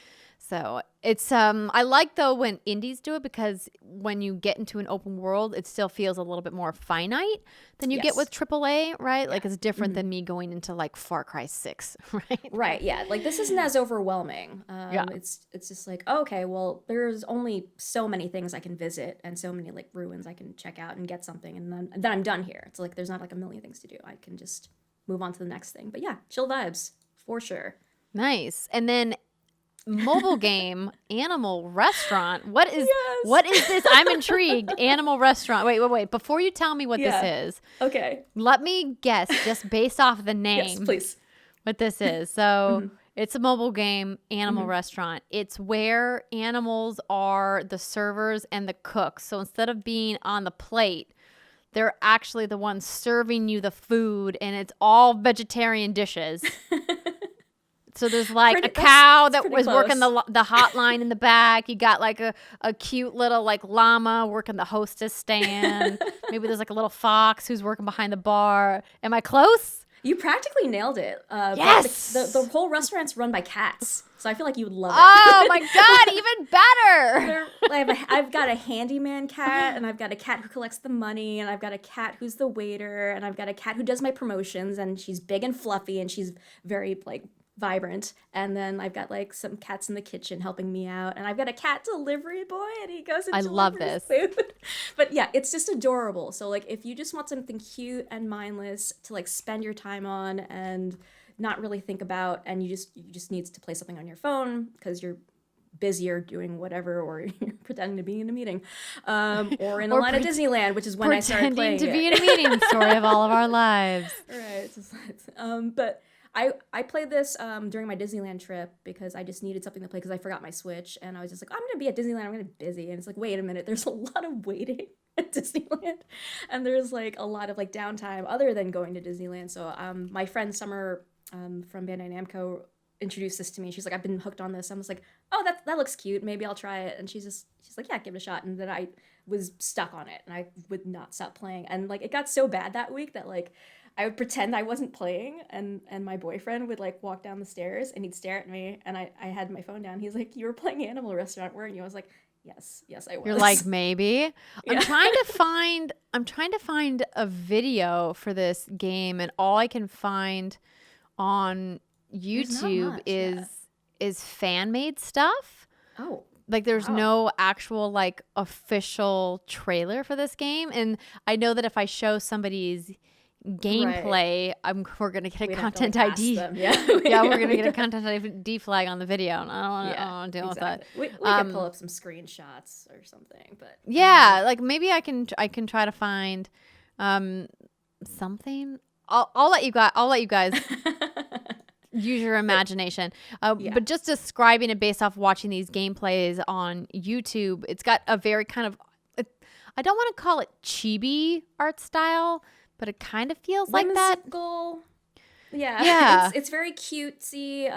So it's I like though when indies do it, because when you get into an open world, it still feels a little bit more finite than you get with AAA, right? Like it's different than me going into like Far Cry 6, right? Right, yeah. Like this isn't as overwhelming. It's just like, oh, okay, well, there's only so many things I can visit and so many like ruins I can check out and get something, and then I'm done here. It's like there's not like a million things to do. I can just move on to the next thing. But yeah, chill vibes for sure. Nice. And then mobile game Animal Restaurant. What is this? I'm intrigued. Animal Restaurant. Wait. Before you tell me what this is, okay, let me guess, just based off the name, yes, please, what this is. So it's a mobile game, Animal Restaurant. It's where animals are the servers and the cooks. So instead of being on the plate, they're actually the ones serving you the food, and it's all vegetarian dishes. So there's like Pretty- a cow that's that pretty was working close. the hotline in the back. You got like a cute little like llama working the hostess stand. Maybe there's like a little fox who's working behind the bar. Am I close? You practically nailed it. But Yes! the whole restaurant's run by cats, so I feel like you would love it. Oh my God, even better. I've got a handyman cat, and I've got a cat who collects the money, and I've got a cat who's the waiter, and I've got a cat who does my promotions, and she's big and fluffy, and she's very like vibrant. And then I've got like some cats in the kitchen helping me out, and I've got a cat delivery boy, and he goes and I love delivers this. food. But yeah, it's just adorable. So like if you just want something cute and mindless to like spend your time on and not really think about, and you just need to play something on your phone because you're busy or doing whatever, or you're pretending to be in a meeting, or in a line at Disneyland, which is when I started playing Pretending to be it. in a meeting, story of all of our lives. Right. But I played this during my Disneyland trip because I just needed something to play because I forgot my Switch, and I was just like, I'm gonna be at Disneyland, I'm gonna be busy, and it's like, wait a minute, there's a lot of waiting at Disneyland, and there's like a lot of like downtime other than going to Disneyland. So my friend Summer from Bandai Namco introduced this to me. She's like, I've been hooked on this. I was like, oh, that looks cute. Maybe I'll try it. And she's like, yeah, give it a shot. And then I was stuck on it, and I would not stop playing. And like, it got so bad that week that like, I would pretend I wasn't playing, and my boyfriend would like walk down the stairs, and he'd stare at me, and I had my phone down. He's like, you were playing Animal Restaurant, weren't you? I was like, yes, I was. You're like, maybe. Yeah. I'm trying to find a video for this game, and all I can find on YouTube much, is fan made stuff. Oh. Like there's Wow. no actual like official trailer for this game, and I know that if I show somebody's gameplay, we're gonna get a We'd have to, content like, ask ID. them. Yeah, Yeah, we're gonna get a content ID flag on the video, and I don't want to deal with that. We could pull up some screenshots or something, but Yeah, like maybe I can try to find something. I'll let you guys use your imagination. But just describing it based off watching these gameplays on YouTube, it's got a very kind of I don't want to call it chibi art style, but it kind of feels like that. Whimsical. Yeah. Yeah. It's very cutesy.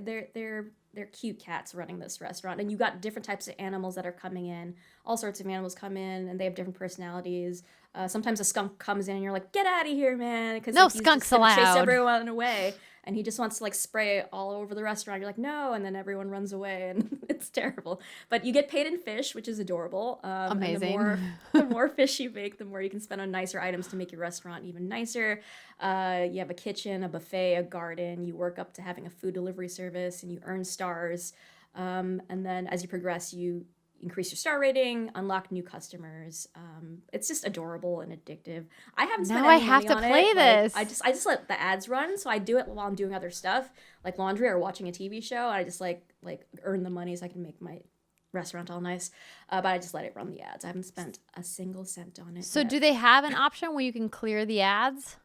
They're cute cats running this restaurant, and you got different types of animals that are coming in. All sorts of animals come in, and they have different personalities. Sometimes a skunk comes in, and you're like, "Get out of here, man!" Because No like, skunks chase allowed. everyone away, and he just wants to like spray all over the restaurant. You're like, "No!" And then everyone runs away, and it's terrible. But you get paid in fish, which is adorable. Amazing. And the more fish you make, the more you can spend on nicer items to make your restaurant even nicer. You have a kitchen, a buffet, a garden. You work up to having a food delivery service, and you earn stars. And then as you progress, you increase your star rating, unlock new customers. It's just adorable and addictive. I haven't spent Now any I have money to on play it. this. Like, I just let the ads run, so I do it while I'm doing other stuff, like laundry or watching a TV show. And I just like earn the money so I can make my restaurant all nice. But I just let it run the ads. I haven't spent a single cent on it. So yet. do they have an option where you can clear the ads?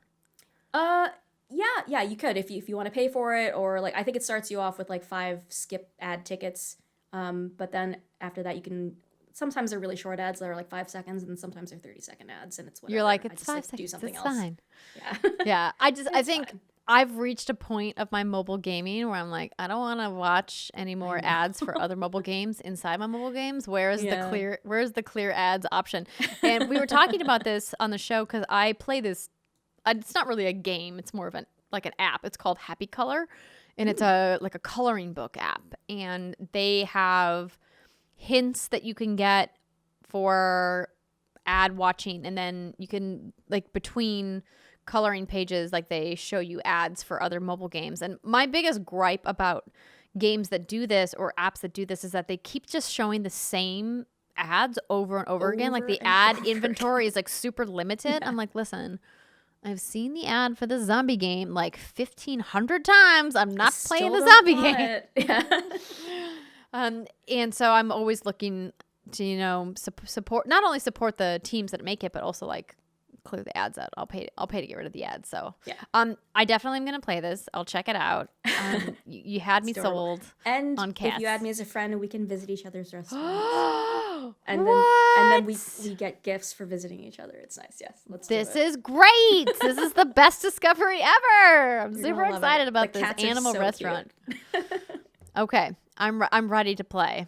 Yeah, you could if you want to pay for it, or like I think it starts you off with like 5 skip ad tickets. But then after that you can. Sometimes they're really short ads that are like 5 seconds, and then sometimes they're 30-second ads, and it's whatever. You're like, I it's just, 5 like, seconds. do something It's else. fine. Yeah. Yeah, I think fine. I've reached a point of my mobile gaming where I'm like, I don't want to watch any more ads for other mobile games inside my mobile games. Where's the clear ads option? And we were talking about this on the show because I play this. It's not really a game. It's more of an app. It's called Happy Color, and it's a coloring book app. And they have hints that you can get for ad watching, and then you can like between coloring pages, like they show you ads for other mobile games. And my biggest gripe about games that do this or apps that do this is that they keep just showing the same ads over and over again. Like the ad inventory is like super limited. Yeah. I'm like, listen, I've seen the ad for the zombie game like 1,500 times. I'm not playing the zombie game. Yeah. And so I'm always looking to support, not only support the teams that make it, but also like clear the ads out. I'll pay to get rid of the ads. So yeah. I definitely am gonna play this. I'll check it out. You had me sold. And on cats. if you add me as a friend, we can visit each other's restaurants. And then we get gifts for visiting each other. It's nice. Yes, let's do it. This is great. This is the best discovery ever. I'm super excited about this animal restaurant. Okay, I'm ready to play.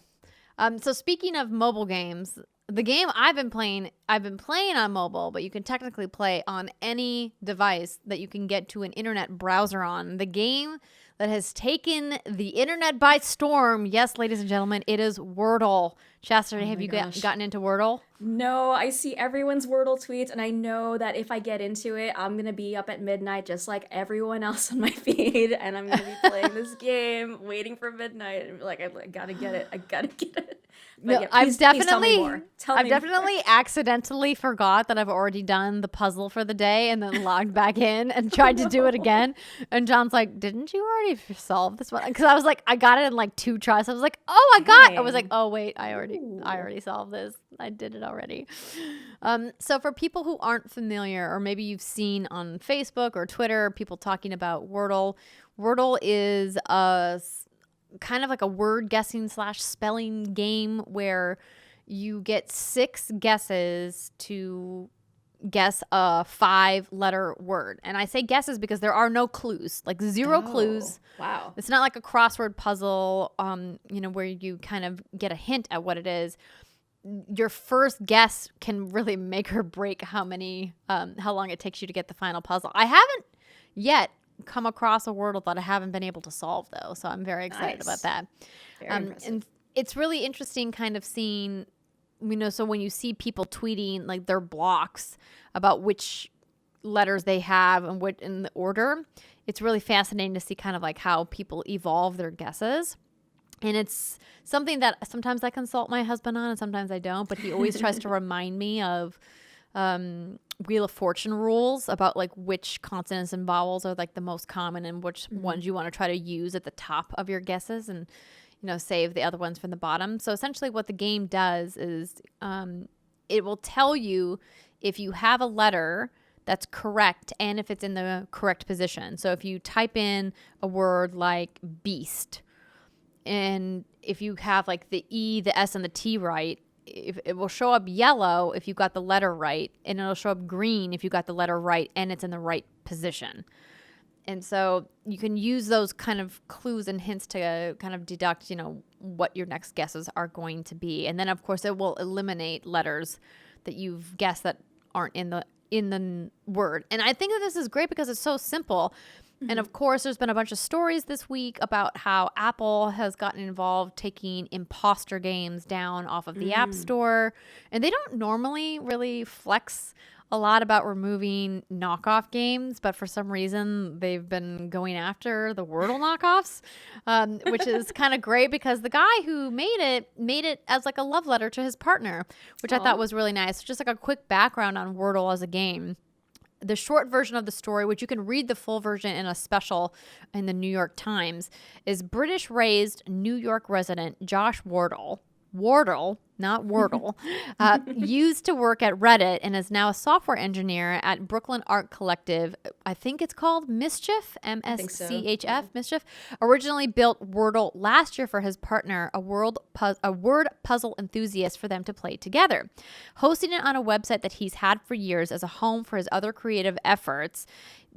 So speaking of mobile games, the game I've been playing on mobile, but you can technically play on any device that you can get to an internet browser on. The game that has taken the internet by storm. Yes, ladies and gentlemen, it is Wordle. Chastity, have you gotten into Wordle? No, I see everyone's Wordle tweets, and I know that if I get into it, I'm going to be up at midnight just like everyone else on my feed, and I'm going to be playing this game, waiting for midnight, and like, I gotta get it. But no, yeah, please tell me more. I've definitely accidentally forgot that I've already done the puzzle for the day and then logged back in and tried to do it again. And John's like, didn't you already solve this one? Because I was like, I got it in like 2 tries. I was like, I was like, oh wait, I already solved this. I did it already. So for people who aren't familiar, or maybe you've seen on Facebook or Twitter, people talking about Wordle. Wordle is a kind of like a word guessing / spelling game where you get 6 guesses to guess a 5-letter word. And I say guesses because there are no clues, like 0 clues. Wow. It's not like a crossword puzzle, where you kind of get a hint at what it is. Your first guess can really make or break how long it takes you to get the final puzzle. I haven't yet come across a Wordle that I haven't been able to solve, though, so I'm very excited about that. Very impressive. And it's really interesting kind of seeing, so when you see people tweeting like their blocks about which letters they have and what in the order, it's really fascinating to see kind of like how people evolve their guesses. And it's something that sometimes I consult my husband on and sometimes I don't, but he always tries to remind me of Wheel of Fortune rules about like which consonants and vowels are like the most common and which ones you want to try to use at the top of your guesses and save the other ones from the bottom. So essentially what the game does is it will tell you if you have a letter that's correct and if it's in the correct position. So if you type in a word like beast, and if you have like the E, the S, and the T right, it will show up yellow if you got the letter right, and it'll show up green if you got the letter right and it's in the right position. And so you can use those kind of clues and hints to kind of deduct, what your next guesses are going to be. And then, of course, it will eliminate letters that you've guessed that aren't in the word. And I think that this is great because it's so simple. And of course, there's been a bunch of stories this week about how Apple has gotten involved taking imposter games down off of the App Store. And they don't normally really flex a lot about removing knockoff games, but for some reason they've been going after the Wordle knockoffs, which is kind of great because the guy who made it as like a love letter to his partner, which I thought was really nice. Just like a quick background on Wordle as a game. The short version of the story, which you can read the full version in a special in the New York Times, is British-raised New York resident Josh Wardle, not Wordle, used to work at Reddit and is now a software engineer at Brooklyn Art Collective. I think it's called Mischief, MSCHF, so. Mischief. Originally built Wordle last year for his partner, a word puzzle enthusiast, for them to play together. Hosting it on a website that he's had for years as a home for his other creative efforts,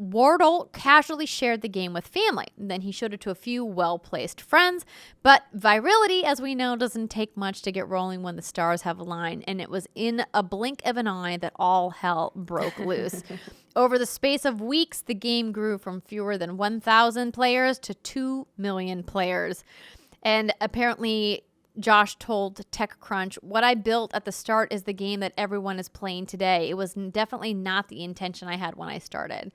Wordle casually shared the game with family. And then he showed it to a few well-placed friends. But virality, as we know, doesn't take much to get rolling when the stars have aligned. And it was in a blink of an eye that all hell broke loose. Over the space of weeks, the game grew from fewer than 1,000 players to 2 million players. And apparently, Josh told TechCrunch, "What I built at the start is the game that everyone is playing today. It was definitely not the intention I had when I started."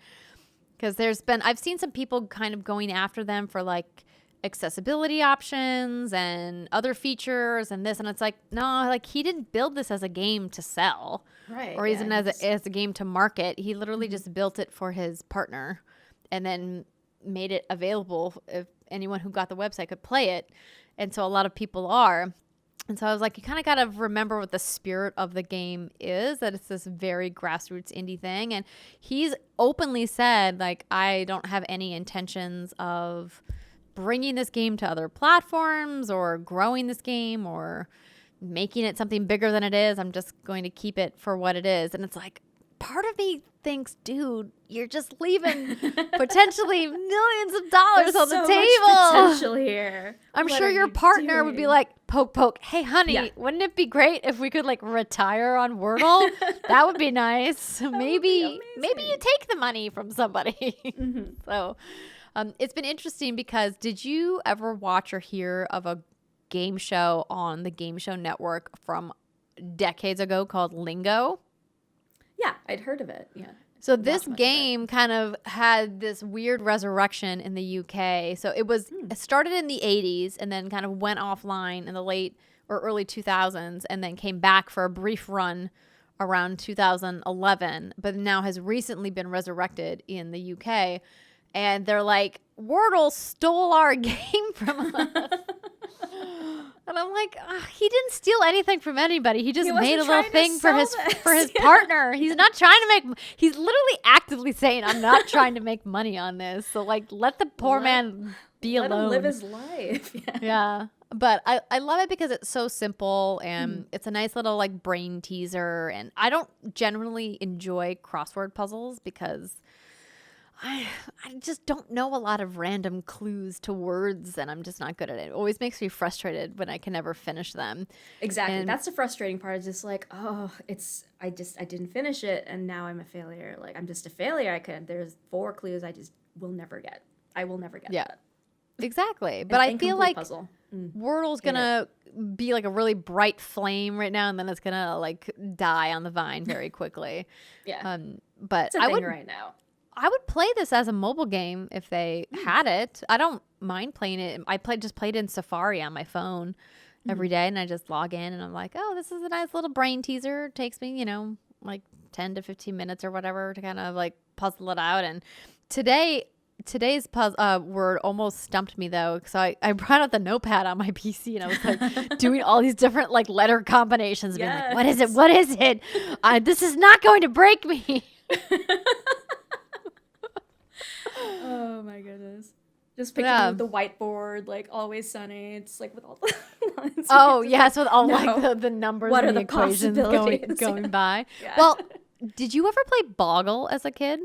Because I've seen some people kind of going after them for like accessibility options and other features and this. And it's like, no, like he didn't build this as a game to sell. Right. Or even as a game to market. He literally just built it for his partner and then made it available if anyone who got the website could play it. And so a lot of people are. And so I was like, you kind of got to remember what the spirit of the game is, that it's this very grassroots indie thing. And he's openly said, like, I don't have any intentions of bringing this game to other platforms or growing this game or making it something bigger than it is. I'm just going to keep it for what it is. And it's like, part of me thinks, dude, you're just leaving potentially millions of dollars There's on so the table. much potential here. I'm What sure are your you partner would be doing? like, poke, hey, honey, Yeah. wouldn't it be great if we could like retire on Wordle? That would be nice. Maybe you amazing. take the money from somebody. Mhm. So it's been interesting because did you ever watch or hear of a game show on the Game Show Network from decades ago called Lingo? Yeah, I'd heard of it. Yeah. So Not this much of it. game kind of had this weird resurrection in the UK. So it started in the 80s and then kind of went offline in the late or early 2000s and then came back for a brief run around 2011, but now has recently been resurrected in the UK. And they're like, Wordle stole our game from us. And I'm like, he didn't steal anything from anybody. He just made a little trying to thing for his sell this. for his Yeah. partner. He's not trying to make. He's literally actively saying, "I'm not trying to make money on this." So like, let the poor man be Let alone. him live his life. Yeah. Yeah. But I love it because it's so simple and it's a nice little like brain teaser. And I don't generally enjoy crossword puzzles because I just don't know a lot of random clues to words and I'm just not good at it. It always makes me frustrated when I can never finish them. Exactly. And- That's the frustrating part. Is just like, I didn't finish it, and now I'm a failure. Like I'm just a failure. There's 4 clues I just will never get. I will never get Yeah. that. Exactly. But An I feel incomplete like puzzle. Wordle's gonna be like a really bright flame right now and then it's gonna like die on the vine very quickly. Yeah. But It's a thing right now. I would play this as a mobile game if they had it. I don't mind playing it. I just played in Safari on my phone every day, and I just log in, and I'm like, oh, this is a nice little brain teaser. It takes me, like 10 to 15 minutes or whatever to kind of like puzzle it out. And today's word almost stumped me though, because I brought out the notepad on my PC and I was like doing all these different like letter combinations, being like, what is it? What is it? This is not going to break me. Oh my goodness. Just picturing Yeah. with the whiteboard, like always sunny. It's like with all the lines. Oh, Just yes, with all no. like the numbers What and are the the equations possibilities? going by. Yeah. Well, did you ever play Boggle as a kid?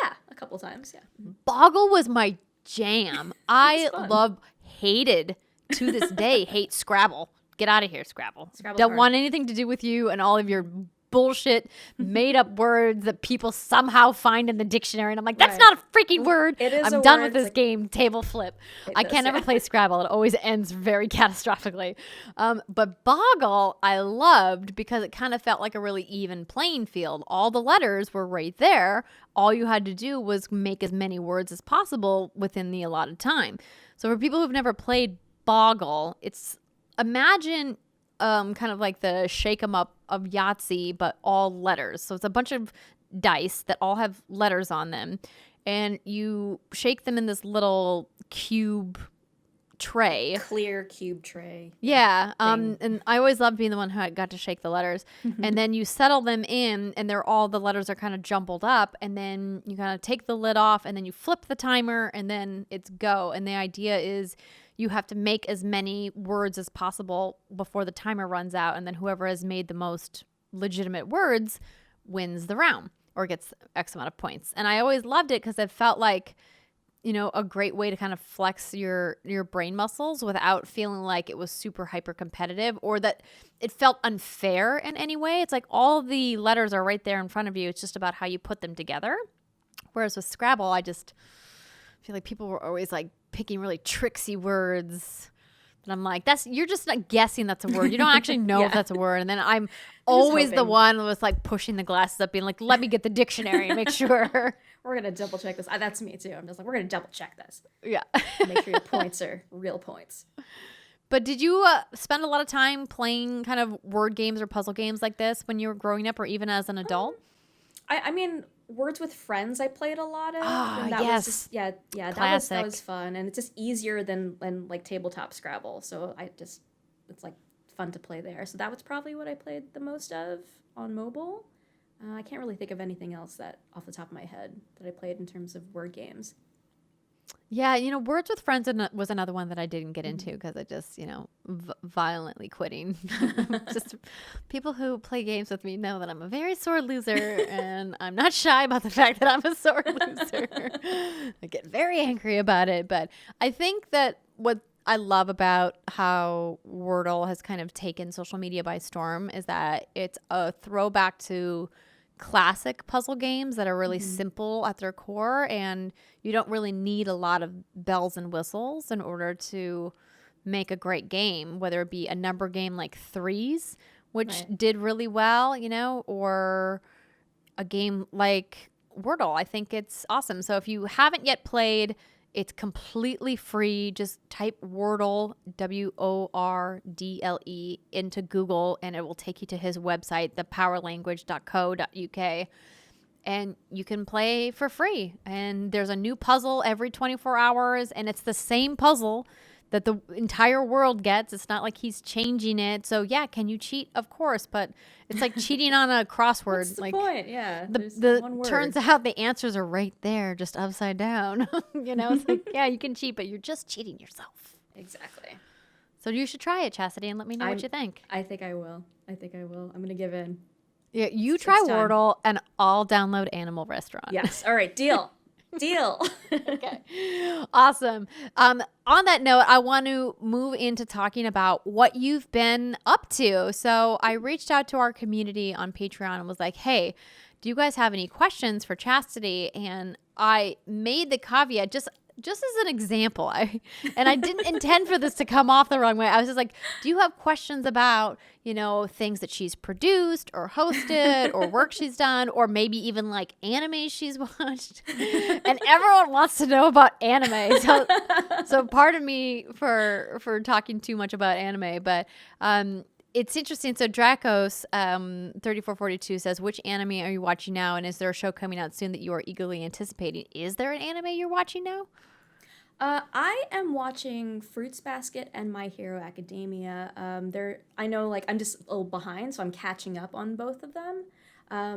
Yeah, a couple times. Yeah. Boggle was my jam. fun. Hated to this day, hate Scrabble. Get out of here, Scrabble. Scrabble's Don't hard. want anything to do with you and all of your bullshit made up words that people somehow find in the dictionary. And I'm like, that's Right. not a freaking word. It is I'm a done word. with this It's like- game. Table flip. I does, can't ever yeah. play Scrabble. It always ends very catastrophically. But Boggle, I loved because it kind of felt like a really even playing field. All the letters were right there. All you had to do was make as many words as possible within the allotted time. So for people who've never played Boggle, imagine kind of like the shake 'em up of Yahtzee, but all letters. So it's a bunch of dice that all have letters on them, and you shake them in this little cube tray. Clear cube tray. Yeah, thing. and I always loved being the one who got to shake the letters, and then you settle them in, and the letters are kind of jumbled up, and then you kind of take the lid off, and then you flip the timer, and then it's go. And the idea is you have to make as many words as possible before the timer runs out, and then whoever has made the most legitimate words wins the round or gets X amount of points. And I always loved it because it felt like, a great way to kind of flex your brain muscles without feeling like it was super hyper competitive or that it felt unfair in any way. It's like all the letters are right there in front of you. It's just about how you put them together. Whereas with Scrabble, I just feel like people were always like picking really tricksy words. And I'm like, you're just not guessing that's a word. You don't actually know if Yeah. that's a word. And then I'm always the hoping. one who was like pushing the glasses up, being like, let me get the dictionary and make sure. We're gonna double check this. That's me too. I'm just like, we're gonna double check this. Yeah. Make sure your points are real points. But did you spend a lot of time playing kind of word games or puzzle games like this when you were growing up or even as an adult? I mean, Words with Friends I played a lot of. Ah, and that yes. was just, that Classic. was fun. And it's just easier than like tabletop Scrabble. So it's like fun to play there. So that was probably what I played the most of on mobile. I can't really think of anything else that off the top of my head that I played in terms of word games. Yeah, Words with Friends was another one that I didn't get into because I just, violently quitting. Just people who play games with me know that I'm a very sore loser, and I'm not shy about the fact that I'm a sore loser. I get very angry about it, but I think that what I love about how Wordle has kind of taken social media by storm is that it's a throwback to classic puzzle games that are really simple at their core, and you don't really need a lot of bells and whistles in order to make a great game, whether it be a number game like Threes, which did really well, or a game like Wordle. I think it's awesome. So if you haven't yet played, it's completely free. Just type Wordle, Wordle, into Google, and it will take you to his website, thepowerlanguage.co.uk. And you can play for free. And there's a new puzzle every 24 hours, and it's the same puzzle that the entire world gets. It's not like he's changing it. So yeah, can you cheat? Of course, but it's like cheating on a crossword. What's the like point? Yeah. the one word. turns out the answers are right there, just upside down. It's like, yeah, you can cheat, but you're just cheating yourself. Exactly. So you should try it, Chastity, and let me know what you think. I think I will. I'm going to give in. Yeah, you try Wordle, and I'll download Animal Restaurant. Yes. All right. Deal. Deal. Okay. Awesome. On that note, I want to move into talking about what you've been up to. So I reached out to our community on Patreon and was like, hey, do you guys have any questions for Chastity? And I made the caveat just as an example. I didn't intend for this to come off the wrong way. I was just like, do you have questions about, things that she's produced or hosted or work she's done, or maybe even like anime she's watched? And everyone wants to know about anime. So pardon me for talking too much about anime, but it's interesting. So Dracos 3442 says, which anime are you watching now? And is there a show coming out soon that you are eagerly anticipating? Is there an anime you're watching now? I am watching Fruits Basket and My Hero Academia. I know I'm just a little behind, so I'm catching up on both of them.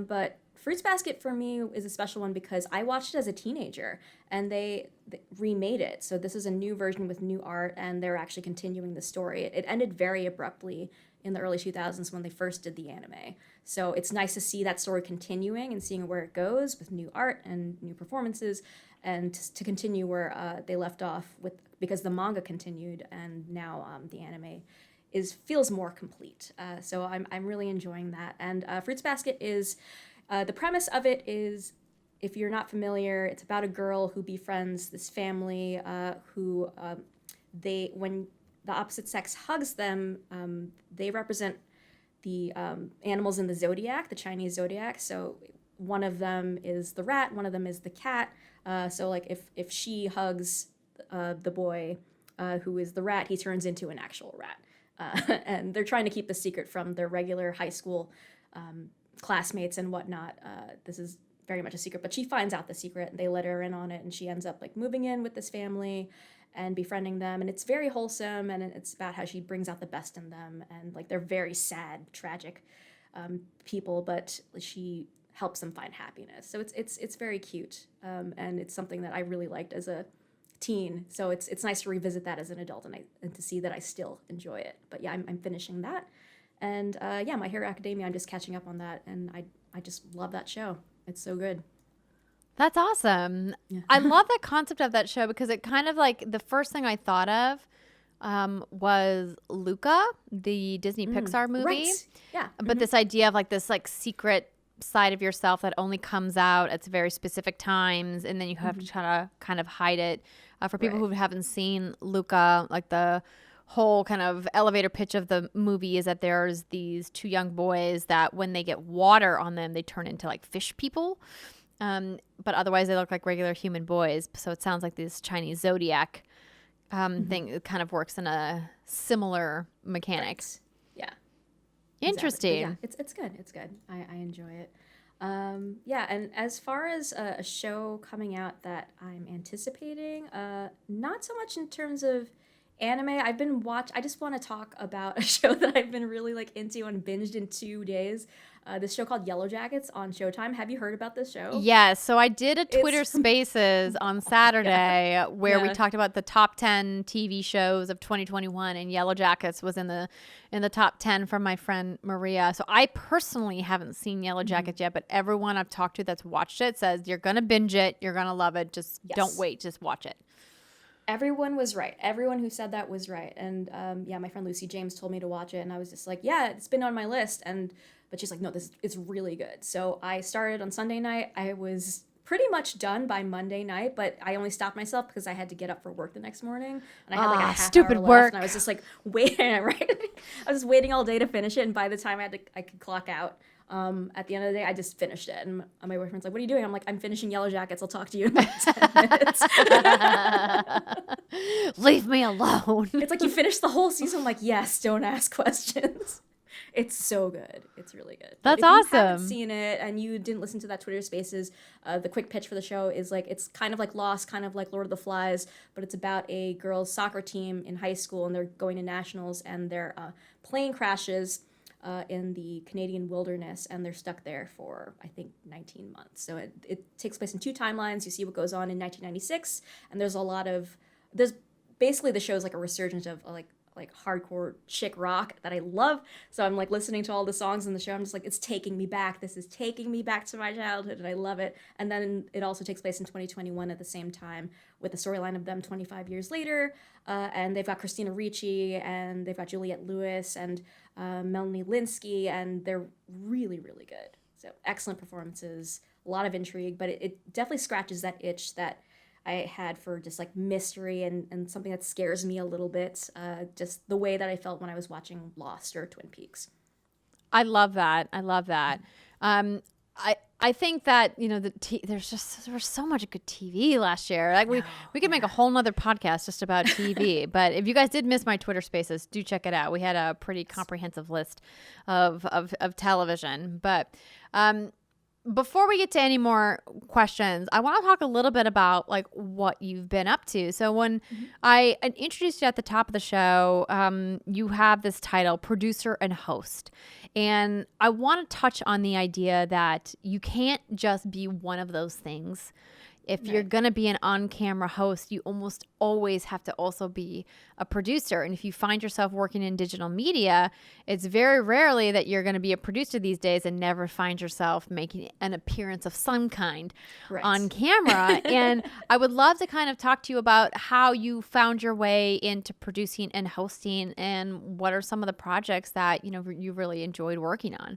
But Fruits Basket for me is a special one because I watched it as a teenager, and they remade it. So this is a new version with new art, and they're actually continuing the story. It ended very abruptly in the early 2000s when they first did the anime. So it's nice to see that story continuing and seeing where it goes with new art and new performances, and to continue where they left off because the manga continued, and now the anime feels more complete. So I'm really enjoying that. And Fruits Basket is the premise of it is, if you're not familiar, it's about a girl who befriends this family who when the opposite sex hugs them, they represent the animals in the zodiac, the Chinese zodiac. So one of them is the rat, one of them is the cat. So if she hugs the boy who is the rat, he turns into an actual rat. And they're trying to keep the secret from their regular high school classmates and whatnot. This is very much a secret, but she finds out the secret, and they let her in on it, and she ends up moving in with this family and befriending them, and it's very wholesome, and it's about how she brings out the best in them, and they're very sad, tragic people, but she helps them find happiness. So it's very cute, and it's something that I really liked as a teen. So it's nice to revisit that as an adult, and to see that I still enjoy it. But yeah, I'm finishing that, and My Hero Academia, I'm just catching up on that, and I just love that show. It's so good. That's awesome. Yeah. I love the concept of that show because it kind of the first thing I thought of was Luca, the Disney Pixar movie. Right. Yeah. But this idea of this secret side of yourself that only comes out at very specific times, and then you have to try to kind of hide it. For people who haven't seen Luca, the whole kind of elevator pitch of the movie is that there's these two young boys that when they get water on them, they turn into fish people. But otherwise they look like regular human boys. So it sounds like this Chinese zodiac thing. It kind of works in a similar mechanic. Right. Yeah. Interesting. Exactly. Yeah, it's good. It's good. I enjoy it. And as far as a show coming out that I'm anticipating, not so much in terms of Anime, I just want to talk about a show that I've been really like into and binged in 2 days. This show called Yellow Jackets on Showtime. Have you heard about this show? Yes. So I did a Twitter It's Spaces on Saturday where we yeah. talked about the top 10 TV shows of 2021, and Yellow Jackets was in the top 10 from my friend Maria. So I personally haven't seen Yellow Jackets yet, but everyone I've talked to that's watched it says you're going to binge it, you're going to love it. Just don't Yes. wait, just watch it. Everyone was right. Everyone who said that was right. And yeah, my friend Lucy James told me to watch it, and I was just like, yeah, it's been on my list. But she's like, no, it's really good. So I started on Sunday night. I was pretty much done by Monday night, but I only stopped myself because I had to get up for work the next morning, and I had like a half stupid hour work. left, and I was just like waiting. Right, I was just waiting all day to finish it, and by the time I could clock out. At the end of the day, I just finished it, and my boyfriend's like, "What are you doing?" I'm like, "I'm finishing Yellow Jackets. I'll talk to you in like 10 minutes." Leave me alone. It's like, you finished the whole season. I'm like, yes, don't ask questions. It's so good. It's really good. That's But if you haven't awesome. seen it and you didn't listen to that Twitter Spaces, the quick pitch for the show is like, it's kind of like Lost, kind of like Lord of the Flies, but it's about a girls' soccer team in high school, and they're going to nationals, and their plane crashes in the Canadian wilderness, and they're stuck there for, I think, 19 months. So it takes place in 2 timelines. You see what goes on in 1996, and there's basically, the show is like a resurgence of like hardcore chick rock that I love. So I'm like listening to all the songs in the show. I'm just like, it's taking me back. This is taking me back to my childhood, and I love it. And then it also takes place in 2021 at the same time, with the storyline of them 25 years later. And they've got Christina Ricci, and they've got Juliette Lewis, and Melanie Linsky, and they're really, really good. So excellent performances, a lot of intrigue, but it definitely scratches that itch that I had for just like mystery and something that scares me a little bit. Just the way that I felt when I was watching Lost or Twin Peaks. I love that. I love that. I think that, you know, there was so much good TV last year. Like we could make a whole nother podcast just about TV. But if you guys did miss my Twitter Spaces, do check it out. We had a pretty comprehensive list of television. But before we get to any more questions, I want to talk a little bit about like what you've been up to. So when I introduced you at the top of the show, you have this title, producer and host. And I want to touch on the idea that you can't just be one of those things. If you're going to be an on-camera host, you almost always have to also be a producer. And if you find yourself working in digital media, it's very rarely that you're going to be a producer these days and never find yourself making an appearance of some kind on camera. And I would love to kind of talk to you about how you found your way into producing and hosting, and what are some of the projects that, you know, you really enjoyed working on.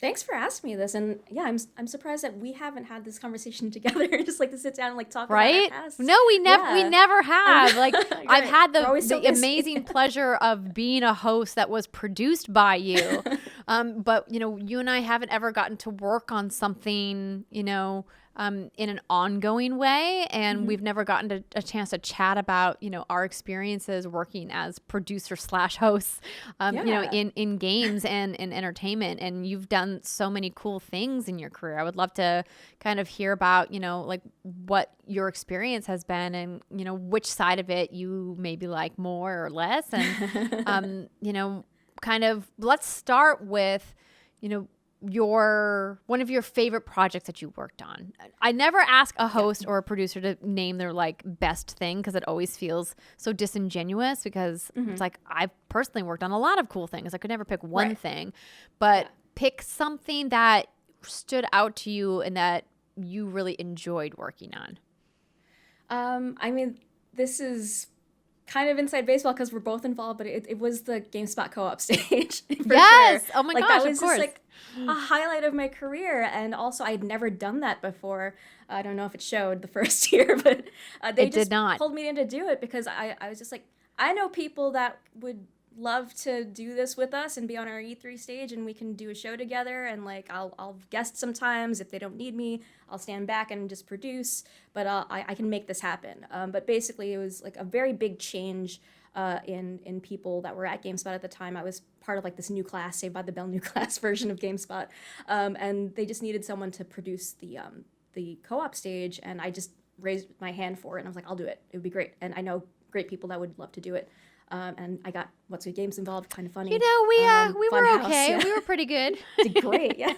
Thanks for asking me this, and yeah, I'm surprised that we haven't had this conversation together. Just like to sit down and like talk about our past. No, we never have. Like I've had the busy. amazing pleasure of being a host that was produced by you, but you know, you and I haven't ever gotten to work on something, you know, in an ongoing way, and we've never gotten a chance to chat about, you know, our experiences working as producer / hosts, you know, in games and in entertainment. And you've done so many cool things in your career. I would love to kind of hear about, you know, like what your experience has been, and, you know, which side of it you maybe like more or less. And, you know, kind of let's start with, you know, one of your favorite projects that you worked on. I never ask a host or a producer to name their like best thing, because it always feels so disingenuous, because it's like, I've personally worked on a lot of cool things. I could never pick one thing, but pick something that stood out to you and that you really enjoyed working on. I mean, this is kind of inside baseball because we're both involved, but it was the GameSpot co-op stage. Yes. Sure. Oh my like, gosh, that was of course. Just like a highlight of my career, and also I'd never done that before. I don't know if it showed the first year, but they It just did not. pulled me in to do it because I was just like, I know people that would love to do this with us and be on our E3 stage, and we can do a show together, and like I'll guest sometimes. If they don't need me, I'll stand back and just produce, but I can make this happen. But basically it was like a very big change in people that were at GameSpot at the time. I was part of like this new class, Saved by the Bell new class version of GameSpot, and they just needed someone to produce the co-op stage, and I just raised my hand for it, and I was like, I'll do it. It would be great. And I know great people that would love to do it. And I got What's Good Games involved, kind of funny. We were Funhouse, okay. yeah. We were pretty good. Did great, yeah.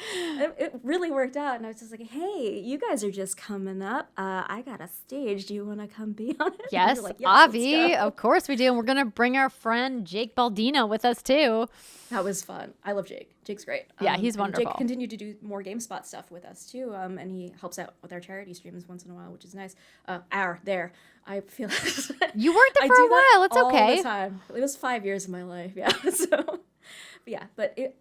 It really worked out, and I was just like, hey, you guys are just coming up. I got a stage. Do you want to come be on it? Yes, like, Avi, of course we do. And we're going to bring our friend Jake Baldino with us too. That was fun. I love Jake. Jake's great. Yeah, he's and wonderful. Jake continued to do more GameSpot stuff with us too, and he helps out with our charity streams once in a while, which is nice. I feel you worked there for a while. It's okay. All the time. It was 5 years of my life. Yeah. So,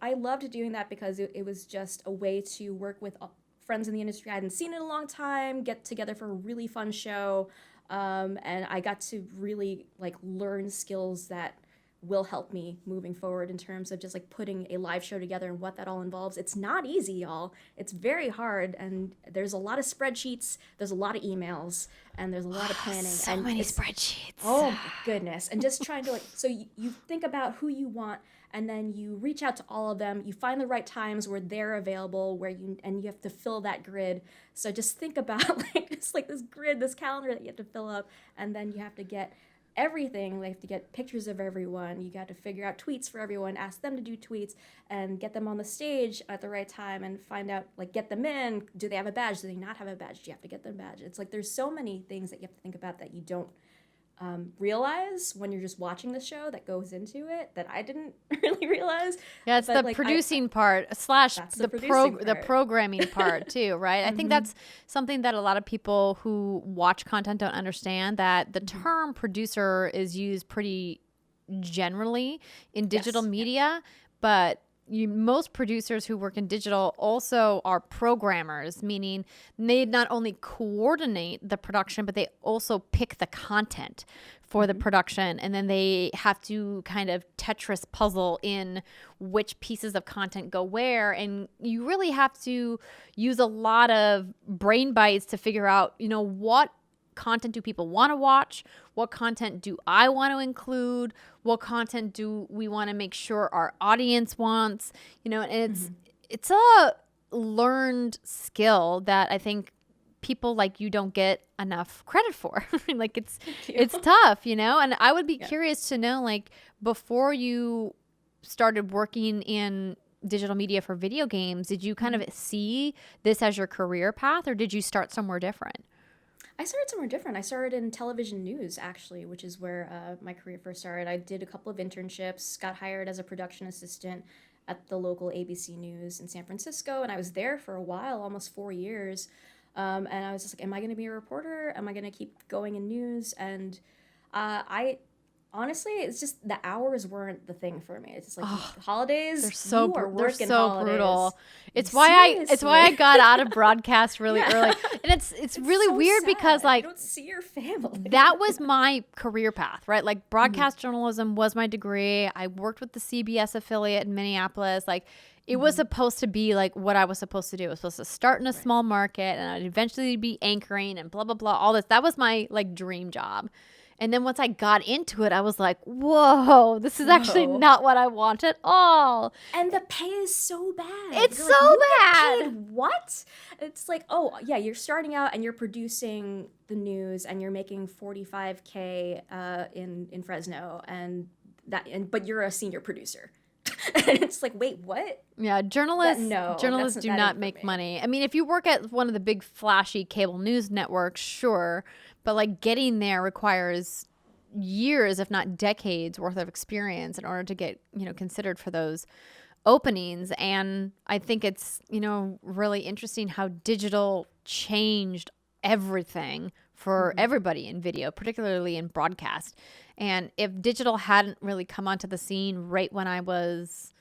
I loved doing that because it was just a way to work with friends in the industry I hadn't seen in a long time, get together for a really fun show, and I got to really like learn skills that will help me moving forward in terms of just like putting a live show together and what that all involves. It's not easy, y'all. It's very hard, and there's a lot of spreadsheets, there's a lot of emails, and there's a lot of planning. So many spreadsheets. Oh my goodness. And just trying to so you think about who you want, and then you reach out to all of them. You find the right times where they're available, and you have to fill that grid. So just think about just this grid, this calendar that you have to fill up, and then you have to get everything. They have to get pictures of everyone. You got to figure out tweets for everyone, ask them to do tweets, and get them on the stage at the right time, and find out, get them in. Do they have a badge? Do they not have a badge? Do you have to get them a badge? It's there's so many things that you have to think about that you don't realize when you're just watching the show that goes into it that I didn't really realize. Yeah, it's the producing part / the programming part too, right? I think that's something that a lot of people who watch content don't understand, that the term producer is used pretty generally in digital media, but most producers who work in digital also are programmers, meaning they not only coordinate the production, but they also pick the content for the production. And then they have to kind of Tetris puzzle in which pieces of content go where. And you really have to use a lot of brain bites to figure out, what content do people want to watch? What content do I want to include? What content do we want to make sure our audience wants? And it's a learned skill that I think people like you don't get enough credit for. It's tough, and I would be curious to know, before you started working in digital media for video games, did you kind of see this as your career path, or did you start somewhere different? I started somewhere different. I started in television news, actually, which is where my career first started. I did a couple of internships, got hired as a production assistant at the local ABC News in San Francisco, and I was there for a while, almost 4 years. And I was just like, am I going to be a reporter? Am I going to keep going in news? And honestly, it's just the hours weren't the thing for me. It's just holidays. They're so brutal. It's Seriously. why I got out of broadcast really early. And it's really so weird sad. Because you don't see your family. That was my career path, right? Broadcast journalism was my degree. I worked with the CBS affiliate in Minneapolis. It was supposed to be what I was supposed to do. I was supposed to start in a small market, and I'd eventually be anchoring and blah, blah, blah, all this. That was my dream job. And then once I got into it, I was like, whoa, this is actually not what I want at all. And the pay is so bad. It's so bad. Paid what? It's you're starting out and you're producing the news and you're making $45K in Fresno, but you're a senior producer. And it's wait, what? Yeah, journalists do not make money. I mean, if you work at one of the big flashy cable news networks, sure. But getting there requires years, if not decades worth of experience in order to get, considered for those openings. And I think it's, really interesting how digital changed everything for everybody in video, particularly in broadcast. And if digital hadn't really come onto the scene right when I was,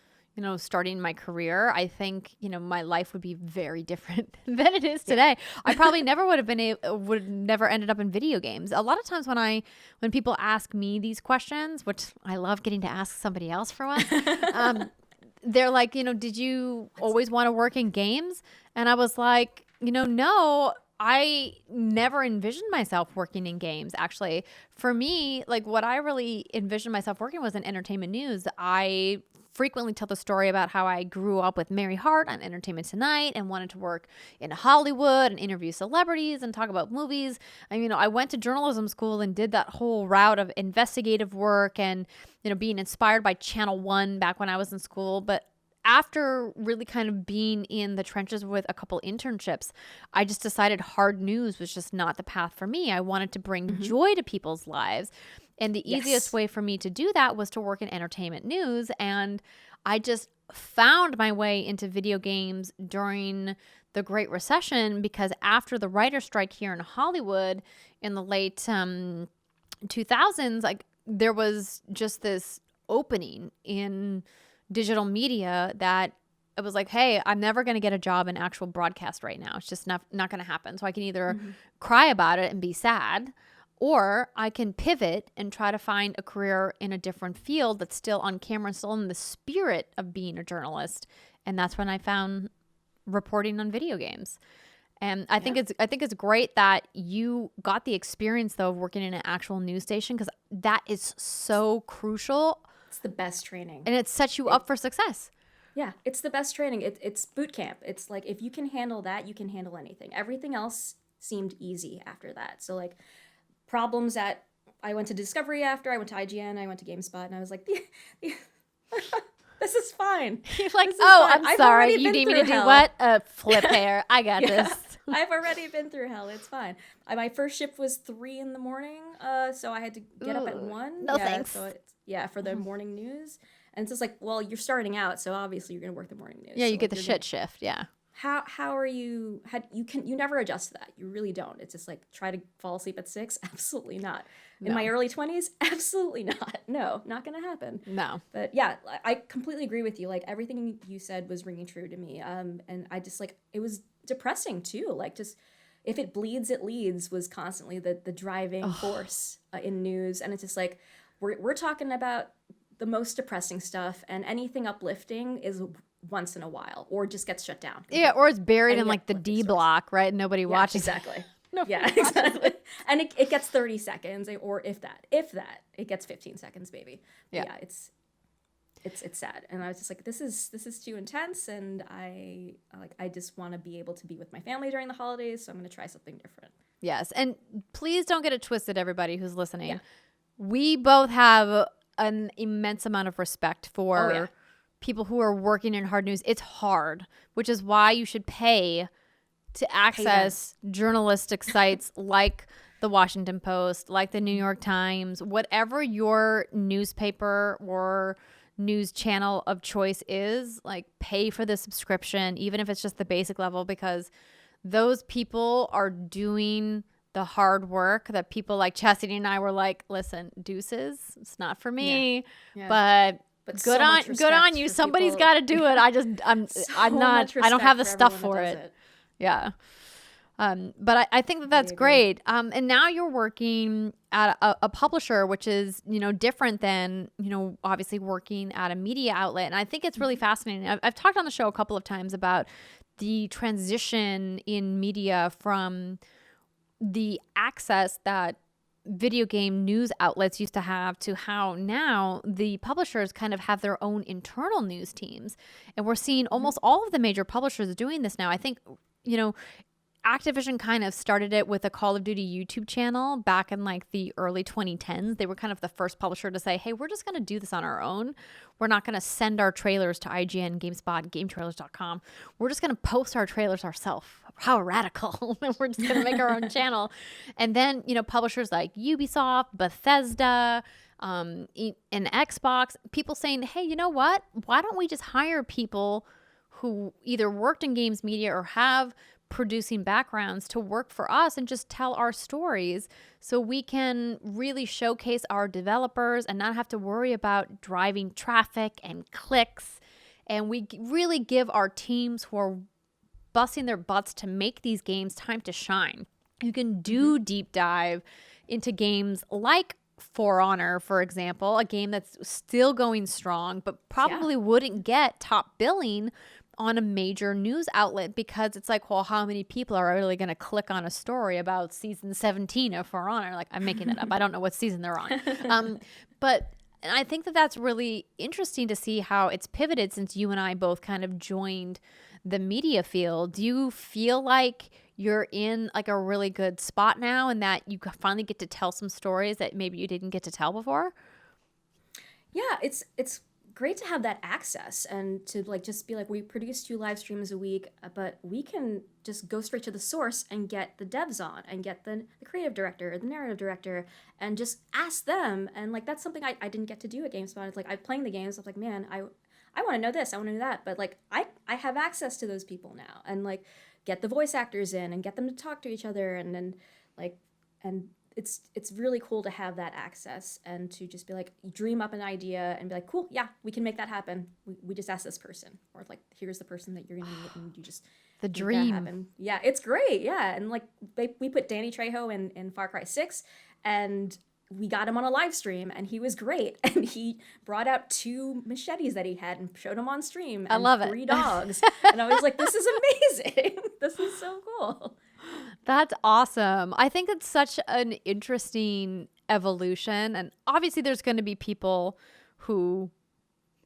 starting my career, I think, my life would be very different than it is today. I probably never would never ended up in video games. A lot of times when people ask me these questions, which I love getting to ask somebody else for once, they're like, did you always want to work in games? And I was like, no, I never envisioned myself working in games. Actually, for me, what I really envisioned myself working was in entertainment news. I frequently tell the story about how I grew up with Mary Hart on Entertainment Tonight and wanted to work in Hollywood and interview celebrities and talk about movies. I went to journalism school and did that whole route of investigative work and, being inspired by Channel 1 back when I was in school. But after really kind of being in the trenches with a couple internships, I just decided hard news was just not the path for me. I wanted to bring joy to people's lives. And the easiest way for me to do that was to work in entertainment news. And I just found my way into video games during the Great Recession, because after the writer's strike here in Hollywood in the late 2000s, like there was just this opening in digital media that it was like, hey, I'm never going to get a job in actual broadcast right now. It's just not going to happen. So I can either cry about it and be sad, or I can pivot and try to find a career in a different field that's still on camera and still in the spirit of being a journalist. And that's when I found reporting on video games. And I think it's great that you got the experience, though, of working in an actual news station, because that is so crucial. It's the best training. And it sets you up for success. Yeah, it's the best training. It's boot camp. It's like, if you can handle that, you can handle anything. Everything else seemed easy after that. So like problems at, I went to Discovery after, I went to IGN, I went to GameSpot, and I was like, this is fine. You're like, fine. I'm sorry. You need me to do what? Flip hair. I got this. I've already been through hell. It's fine. My first shift was 3 a.m, so I had to get up at 1. No thanks. So for the morning news. And it's just like, well, you're starting out, so obviously you're going to work the morning news. Yeah, so you get the shit shift, yeah. How are you, you never adjust to that. You really don't. It's just like, try to fall asleep at 6? Absolutely not. In my early 20s? Absolutely not. No, not going to happen. No. But yeah, I completely agree with you. Like, everything you said was ringing true to me. And I just like, it was depressing too. Like, just, if it bleeds, it leads was constantly the driving force in news. And it's just like, we're talking about the most depressing stuff, and anything uplifting is once in a while, or just gets shut down. Yeah, or it's buried in like the D block, right? Nobody watches. Exactly. Nobody exactly. And it gets 30 seconds, or if that, it gets 15 seconds, maybe. Yeah, it's sad. And I was just like, this is too intense, and I just want to be able to be with my family during the holidays, so I'm going to try something different. Yes, and please don't get it twisted, everybody who's listening. Yeah. We both have an immense amount of respect for people who are working in hard news. It's hard, which is why you should pay to access journalistic sites like the Washington Post, like the New York Times, whatever your newspaper or news channel of choice is. Like, pay for the subscription, even if it's just the basic level, because those people are doing the hard work that people like Chastity and I were like, listen, deuces, it's not for me, but good on you. Somebody's got to do it. I'm not, I don't have the stuff for it. Yeah. But I think that's great. And now you're working at a publisher, which is, different than, obviously working at a media outlet. And I think it's really fascinating. I've talked on the show a couple of times about the transition in media from the access that video game news outlets used to have to how now the publishers kind of have their own internal news teams. And we're seeing almost all of the major publishers doing this now. I think, Activision kind of started it with a Call of Duty YouTube channel back in like the early 2010s. They were kind of the first publisher to say, hey, we're just going to do this on our own. We're not going to send our trailers to IGN, GameSpot, GameTrailers.com. We're just going to post our trailers ourselves. How radical. We're just going to make our own channel. And then, publishers like Ubisoft, Bethesda, and Xbox, people saying, hey, you know what? Why don't we just hire people who either worked in games media or have producing backgrounds to work for us and just tell our stories so we can really showcase our developers and not have to worry about driving traffic and clicks. And we really give our teams who are busting their butts to make these games time to shine. You can do deep dive into games like For Honor, for example, a game that's still going strong, but probably wouldn't get top billing on a major news outlet, because it's like, well, how many people are really going to click on a story about season 17 of For Honor? Like, I'm making it up. I don't know what season they're on. But And I think that that's really interesting to see how it's pivoted since you and I both kind of joined the media field. Do you feel like you're in like a really good spot now and that you finally get to tell some stories that maybe you didn't get to tell before? Yeah, it's great to have that access and to like just be like, we produce 2 live streams a week, but we can just go straight to the source and get the devs on and get the creative director or the narrative director and just ask them. And like that's something I didn't get to do at GameSpot. It's like I'm playing the games. I was like, man, I want to know this, I want to know that, but like I have access to those people now and like get the voice actors in and get them to talk to each other and then like and it's really cool to have that access and to just be like dream up an idea and be like, cool, yeah, we can make that happen. We just ask this person, or like here's the person that you're gonna meet and you just The make that dream. happen. Yeah, it's great. Yeah, and like we put Danny Trejo in Far Cry 6 and we got him on a live stream and he was great and he brought out 2 machetes that he had and showed them on stream I and love it. 3 dogs and I was like, this is amazing. This is so cool. That's awesome. I think it's such an interesting evolution. And obviously, there's going to be people who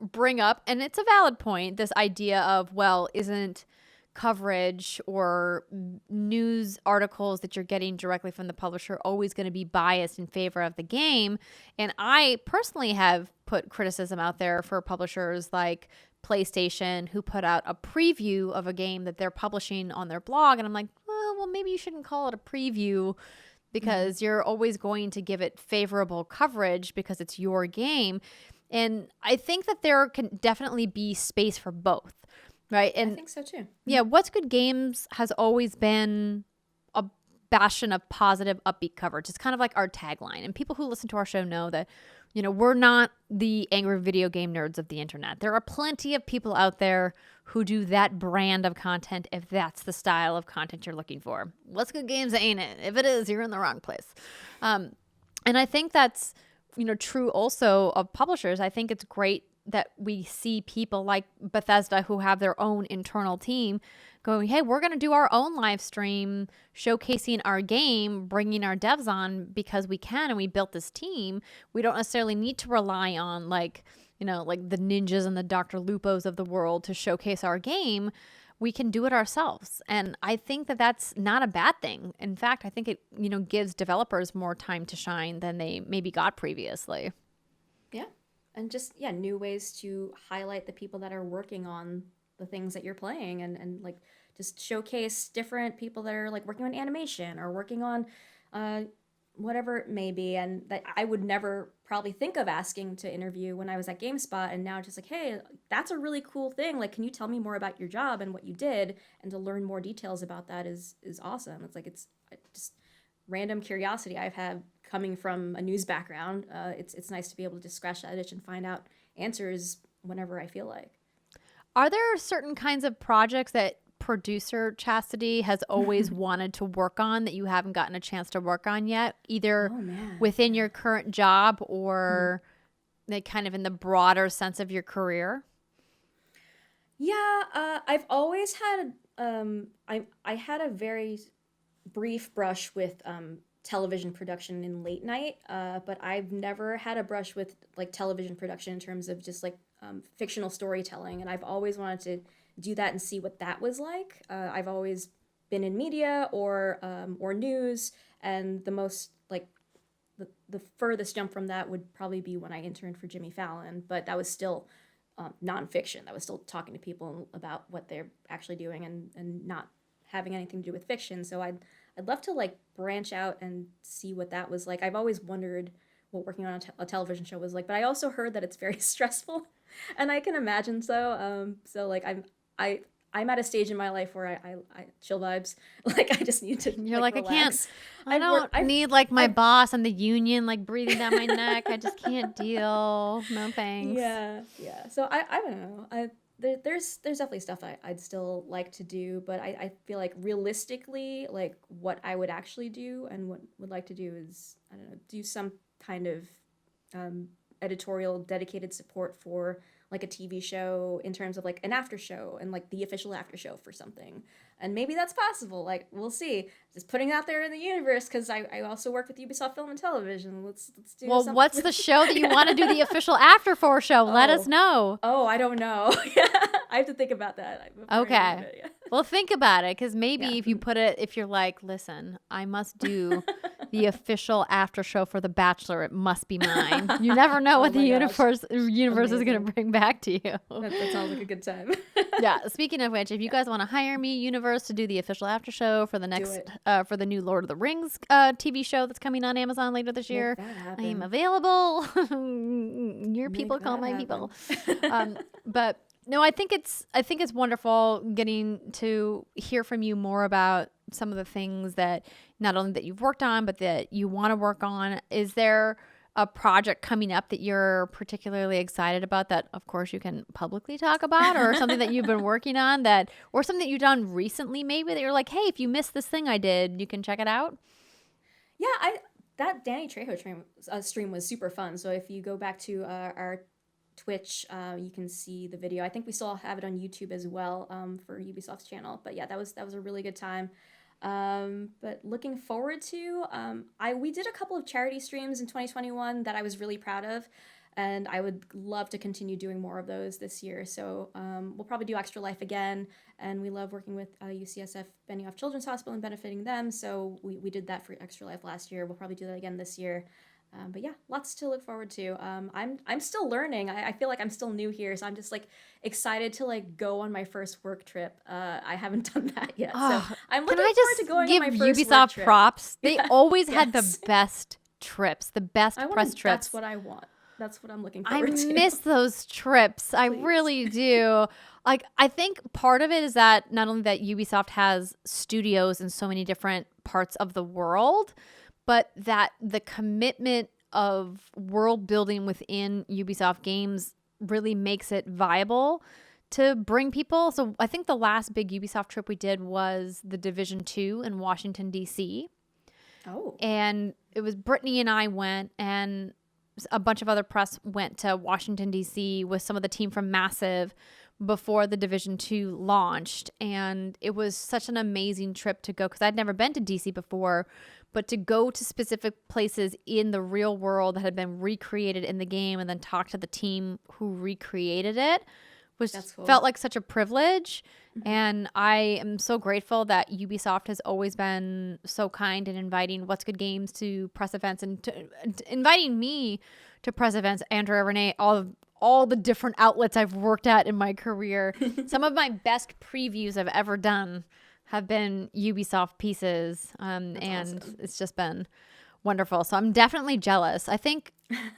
bring up, and it's a valid point, this idea of, well, isn't coverage or news articles that you're getting directly from the publisher always going to be biased in favor of the game? And I personally have put criticism out there for publishers like PlayStation who put out a preview of a game that they're publishing on their blog. And I'm like, well, maybe you shouldn't call it a preview because you're always going to give it favorable coverage because it's your game. And I think that there can definitely be space for both, right? And I think so too. yeah, What's Good Games has always been a bastion of positive, upbeat coverage. It's kind of like our tagline. And people who listen to our show know that, we're not the angry video game nerds of the internet. There are plenty of people out there who do that brand of content if that's the style of content you're looking for. What's Good Games ain't it? If it is, you're in the wrong place. And I think that's, true also of publishers. I think it's great that we see people like Bethesda who have their own internal team going, hey, we're going to do our own live stream showcasing our game, bringing our devs on because we can and we built this team. We don't necessarily need to rely on like the ninjas and the Dr. Lupos of the world to showcase our game. We can do it ourselves. And I think that that's not a bad thing. In fact, I think it, gives developers more time to shine than they maybe got previously. Yeah. And just, new ways to highlight the people that are working on the things that you're playing and like just showcase different people that are like working on animation or working on whatever it may be. And that I would never probably think of asking to interview when I was at GameSpot. And now just like, hey, that's a really cool thing. Like, can you tell me more about your job and what you did? And to learn more details about that is awesome. It's like, it's just random curiosity I've had coming from a news background. It's nice to be able to just scratch that itch and find out answers whenever I feel like. Are there certain kinds of projects that producer Chastity has always wanted to work on that you haven't gotten a chance to work on yet, either within your current job or like kind of in the broader sense of your career? Yeah, I've always had I had a very brief brush with television production in late night, but I've never had a brush with like television production in terms of just like fictional storytelling, and I've always wanted to do that and see what that was like. I've always been in media or news, and the most like the furthest jump from that would probably be when I interned for Jimmy Fallon, but that was still nonfiction. That was still talking to people about what they're actually doing and not having anything to do with fiction. So I'd love to like branch out and see what that was like. I've always wondered what working on a television show was like, but I also heard that it's very stressful, and I can imagine so. So like I'm at a stage in my life where I chill vibes. Like I just need to. You're like relax. I don't need like my boss and the union like breathing down my neck. I just can't deal. No thanks. Yeah. So I don't know. There's definitely stuff I'd still like to do, but I feel like realistically, like what I would actually do and what would like to do is, do some kind of editorial dedicated support for like a TV show in terms of like an after show and like the official after show for something. And maybe that's possible. Like, we'll see. Just putting it out there in the universe, because I also work with Ubisoft Film and Television. Let's do Well, something. what's the show that you want to do the official after for show? Let us know. Oh, I don't know. I have to think about that. Okay. Well, think about it, because maybe if you're like, listen, I must do the official after show for The Bachelor, it must be mine. You never know what the universe is going to bring back to you. That sounds like a good time. Yeah. Speaking of which, if you guys want to hire me, universe, to do the official after show for the next for the new Lord of the Rings TV show that's coming on Amazon later this year, I am available. Your people call my people. But no, I think it's wonderful getting to hear from you more about some of the things that not only that you've worked on, but that you want to work on. Is there a project coming up that you're particularly excited about that, of course, you can publicly talk about, or something that you've been working on or something that you've done recently, maybe that you're like, hey, if you missed this thing I did, you can check it out? Yeah, that Danny Trejo stream was super fun. So if you go back to our Twitch, you can see the video. I think we still have it on YouTube as well, for Ubisoft's channel. But yeah, that was a really good time. But looking forward to, we did a couple of charity streams in 2021 that I was really proud of, and I would love to continue doing more of those this year. So we'll probably do Extra Life again, and we love working with UCSF Benioff Children's Hospital and benefiting them. So we did that for Extra Life last year. We'll probably do that again this year. But yeah, lots to look forward to. I'm still learning. I feel like I'm still new here, so I'm just like excited to like go on my first work trip. I haven't done that yet, so I'm looking forward to going on my first work trip. Ubisoft props. They always had the best trips, the best press trips. That's what I want. That's what I'm looking forward to. I miss those trips. I really do. Like, I think part of it is that not only that Ubisoft has studios in so many different parts of the world, but that the commitment of world building within Ubisoft games really makes it viable to bring people. So I think the last big Ubisoft trip we did was the Division 2 in Washington, D.C. Oh. And it was Brittany and I went, and a bunch of other press went to Washington, D.C. with some of the team from Massive before the Division 2 launched. And it was such an amazing trip to go, because I'd never been to D.C. before, but to go to specific places in the real world that had been recreated in the game and then talk to the team who recreated it felt like such a privilege. Mm-hmm. And I am so grateful that Ubisoft has always been so kind in inviting What's Good Games to press events, and inviting me to press events, Andrea, Renee, all the different outlets I've worked at in my career. Some of my best previews I've ever done have been Ubisoft pieces, and awesome. It's just been wonderful. So I'm definitely jealous. I think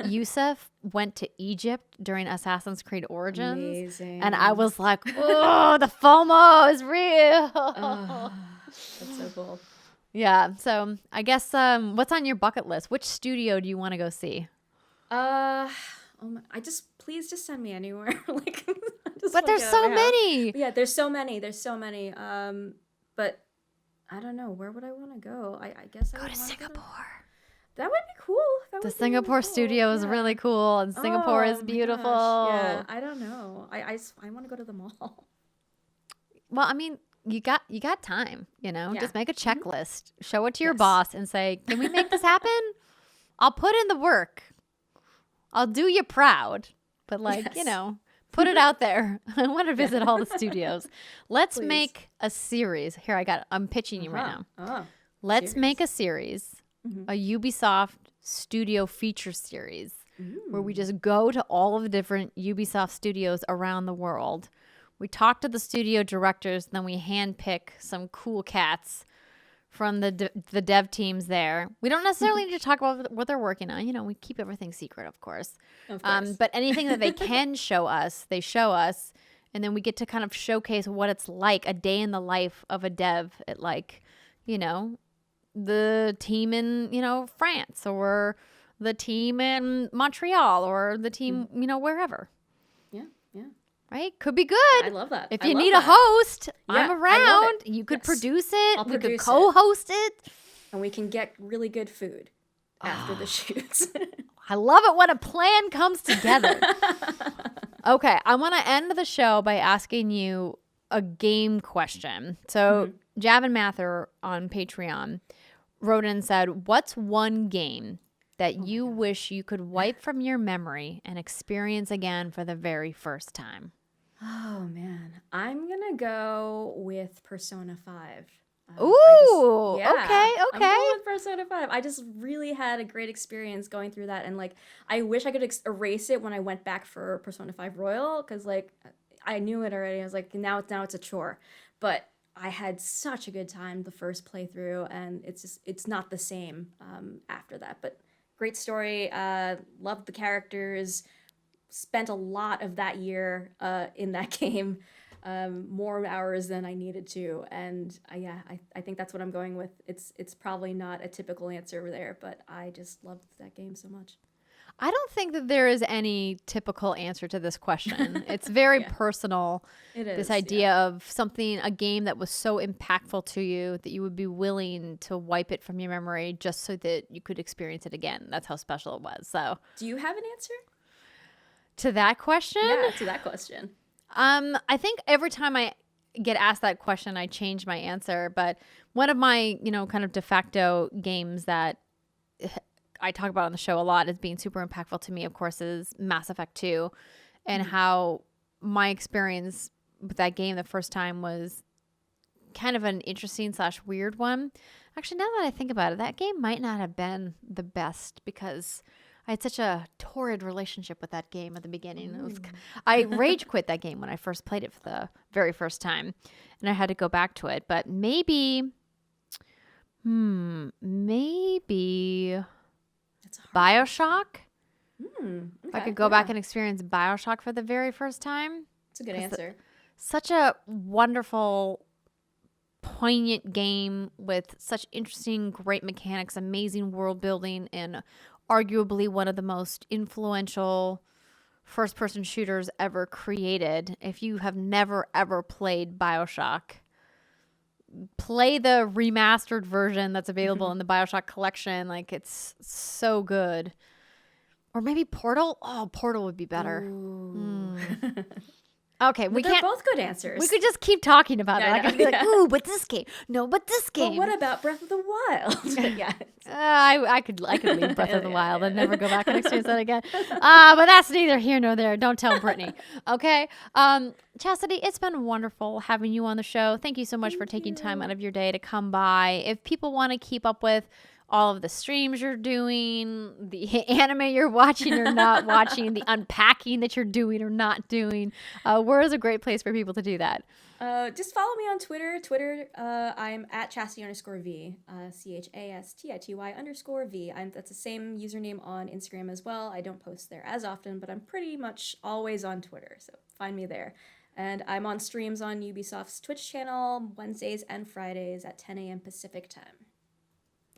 Yusuf went to Egypt during Assassin's Creed Origins. Amazing. And I was like, oh, the FOMO is real. That's so cool. Yeah. So I guess what's on your bucket list? Which studio do you want to go see? Please just send me anywhere. But there's so many. Yeah, there's so many. But I don't know. Where would I want to go? I guess I would go to Singapore. That would be cool. The Singapore studio is really cool, and Singapore is beautiful. Yeah, I don't know. I want to go to the mall. Well, I mean, you got time, Yeah. Just make a checklist, show it to your boss, and say, can we make this happen? I'll put in the work. I'll do you proud, but put it out there. I want to visit all the studios. Let's make a series. Here, I'm pitching you right now. Let's make a series, a Ubisoft studio feature series, where we just go to all of the different Ubisoft studios around the world. We talk to the studio directors, then we handpick some cool cats from the dev teams there. We don't necessarily need to talk about what they're working on. We keep everything secret, of course. But anything that they can show us, they show us. And then we get to kind of showcase what it's like, a day in the life of a dev at the team in, France, or the team in Montreal, or the team, wherever. Yeah. Right? Could be good. I love that. If you need a host, I'm around. You could produce it. I'll we produce could co-host it. And we can get really good food after the shoots. I love it when a plan comes together. Okay, I want to end the show by asking you a game question. So, Javin Mather on Patreon wrote in and said, what's one game that you wish you could wipe from your memory and experience again for the very first time? Oh, man. I'm going to go with Persona 5. Ooh, okay. I'm going with Persona 5. I just really had a great experience going through that. And, like, I wish I could erase it when I went back for Persona 5 Royal, because, like, I knew it already. I was like, now it's a chore. But I had such a good time the first playthrough, and it's not the same after that. But great story. Loved the characters. Spent a lot of that year in that game. More hours than I needed to, and I think that's what I'm going with. It's probably not a typical answer there, but I just loved that game so much. I don't think that there is any typical answer to this question. It's very personal. It is. This idea of a game that was so impactful to you that you would be willing to wipe it from your memory just so that you could experience it again. That's how special it was. So, do you have an answer to that question? Yeah, to that question. I think every time I get asked that question, I change my answer. But one of my, kind of de facto games that I talk about on the show a lot as being super impactful to me, of course, is Mass Effect 2, and how my experience with that game the first time was kind of an interesting / weird one. Actually, now that I think about it, that game might not have been the best because I had such a torrid relationship with that game at the beginning. I rage quit that game when I first played it for the very first time, and I had to go back to it. But maybe BioShock. Okay, If I could go back and experience BioShock for the very first time. That's a good answer. Such a wonderful, poignant game with such interesting, great mechanics, amazing world building, and arguably one of the most influential first-person shooters ever created. If you have never, ever played BioShock, play the remastered version that's available in the BioShock collection. Like, it's so good. Or maybe Portal? Oh, Portal would be better. Okay, they're both good answers. We could just keep talking about it. I could be like, ooh, but this game. No, but this game. But what about Breath of the Wild? I could leave Breath of the Wild and never go back and experience that again. But that's neither here nor there. Don't tell Brittany. Okay. Chastity, it's been wonderful having you on the show. Thank you so much for taking time out of your day to come by. If people want to keep up with all of the streams you're doing, the anime you're watching or not watching, the unpacking that you're doing or not doing, where is a great place for people to do that? Just follow me on Twitter. I'm at Chastity_V, CHASTITY_V. That's the same username on Instagram as well. I don't post there as often, but I'm pretty much always on Twitter, so find me there. And I'm on streams on Ubisoft's Twitch channel Wednesdays and Fridays at 10 a.m. Pacific time.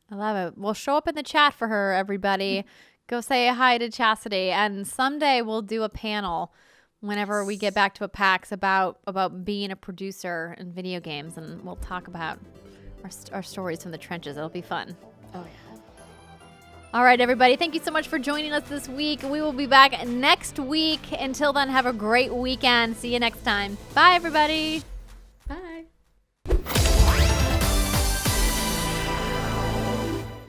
I love it. We'll show up in the chat for her, everybody. Go say hi to Chastity. And someday we'll do a panel whenever we get back to a PAX about being a producer in video games. And we'll talk about our stories from the trenches. It'll be fun. Oh, yeah. All right, everybody. Thank you so much for joining us this week. We will be back next week. Until then, have a great weekend. See you next time. Bye, everybody.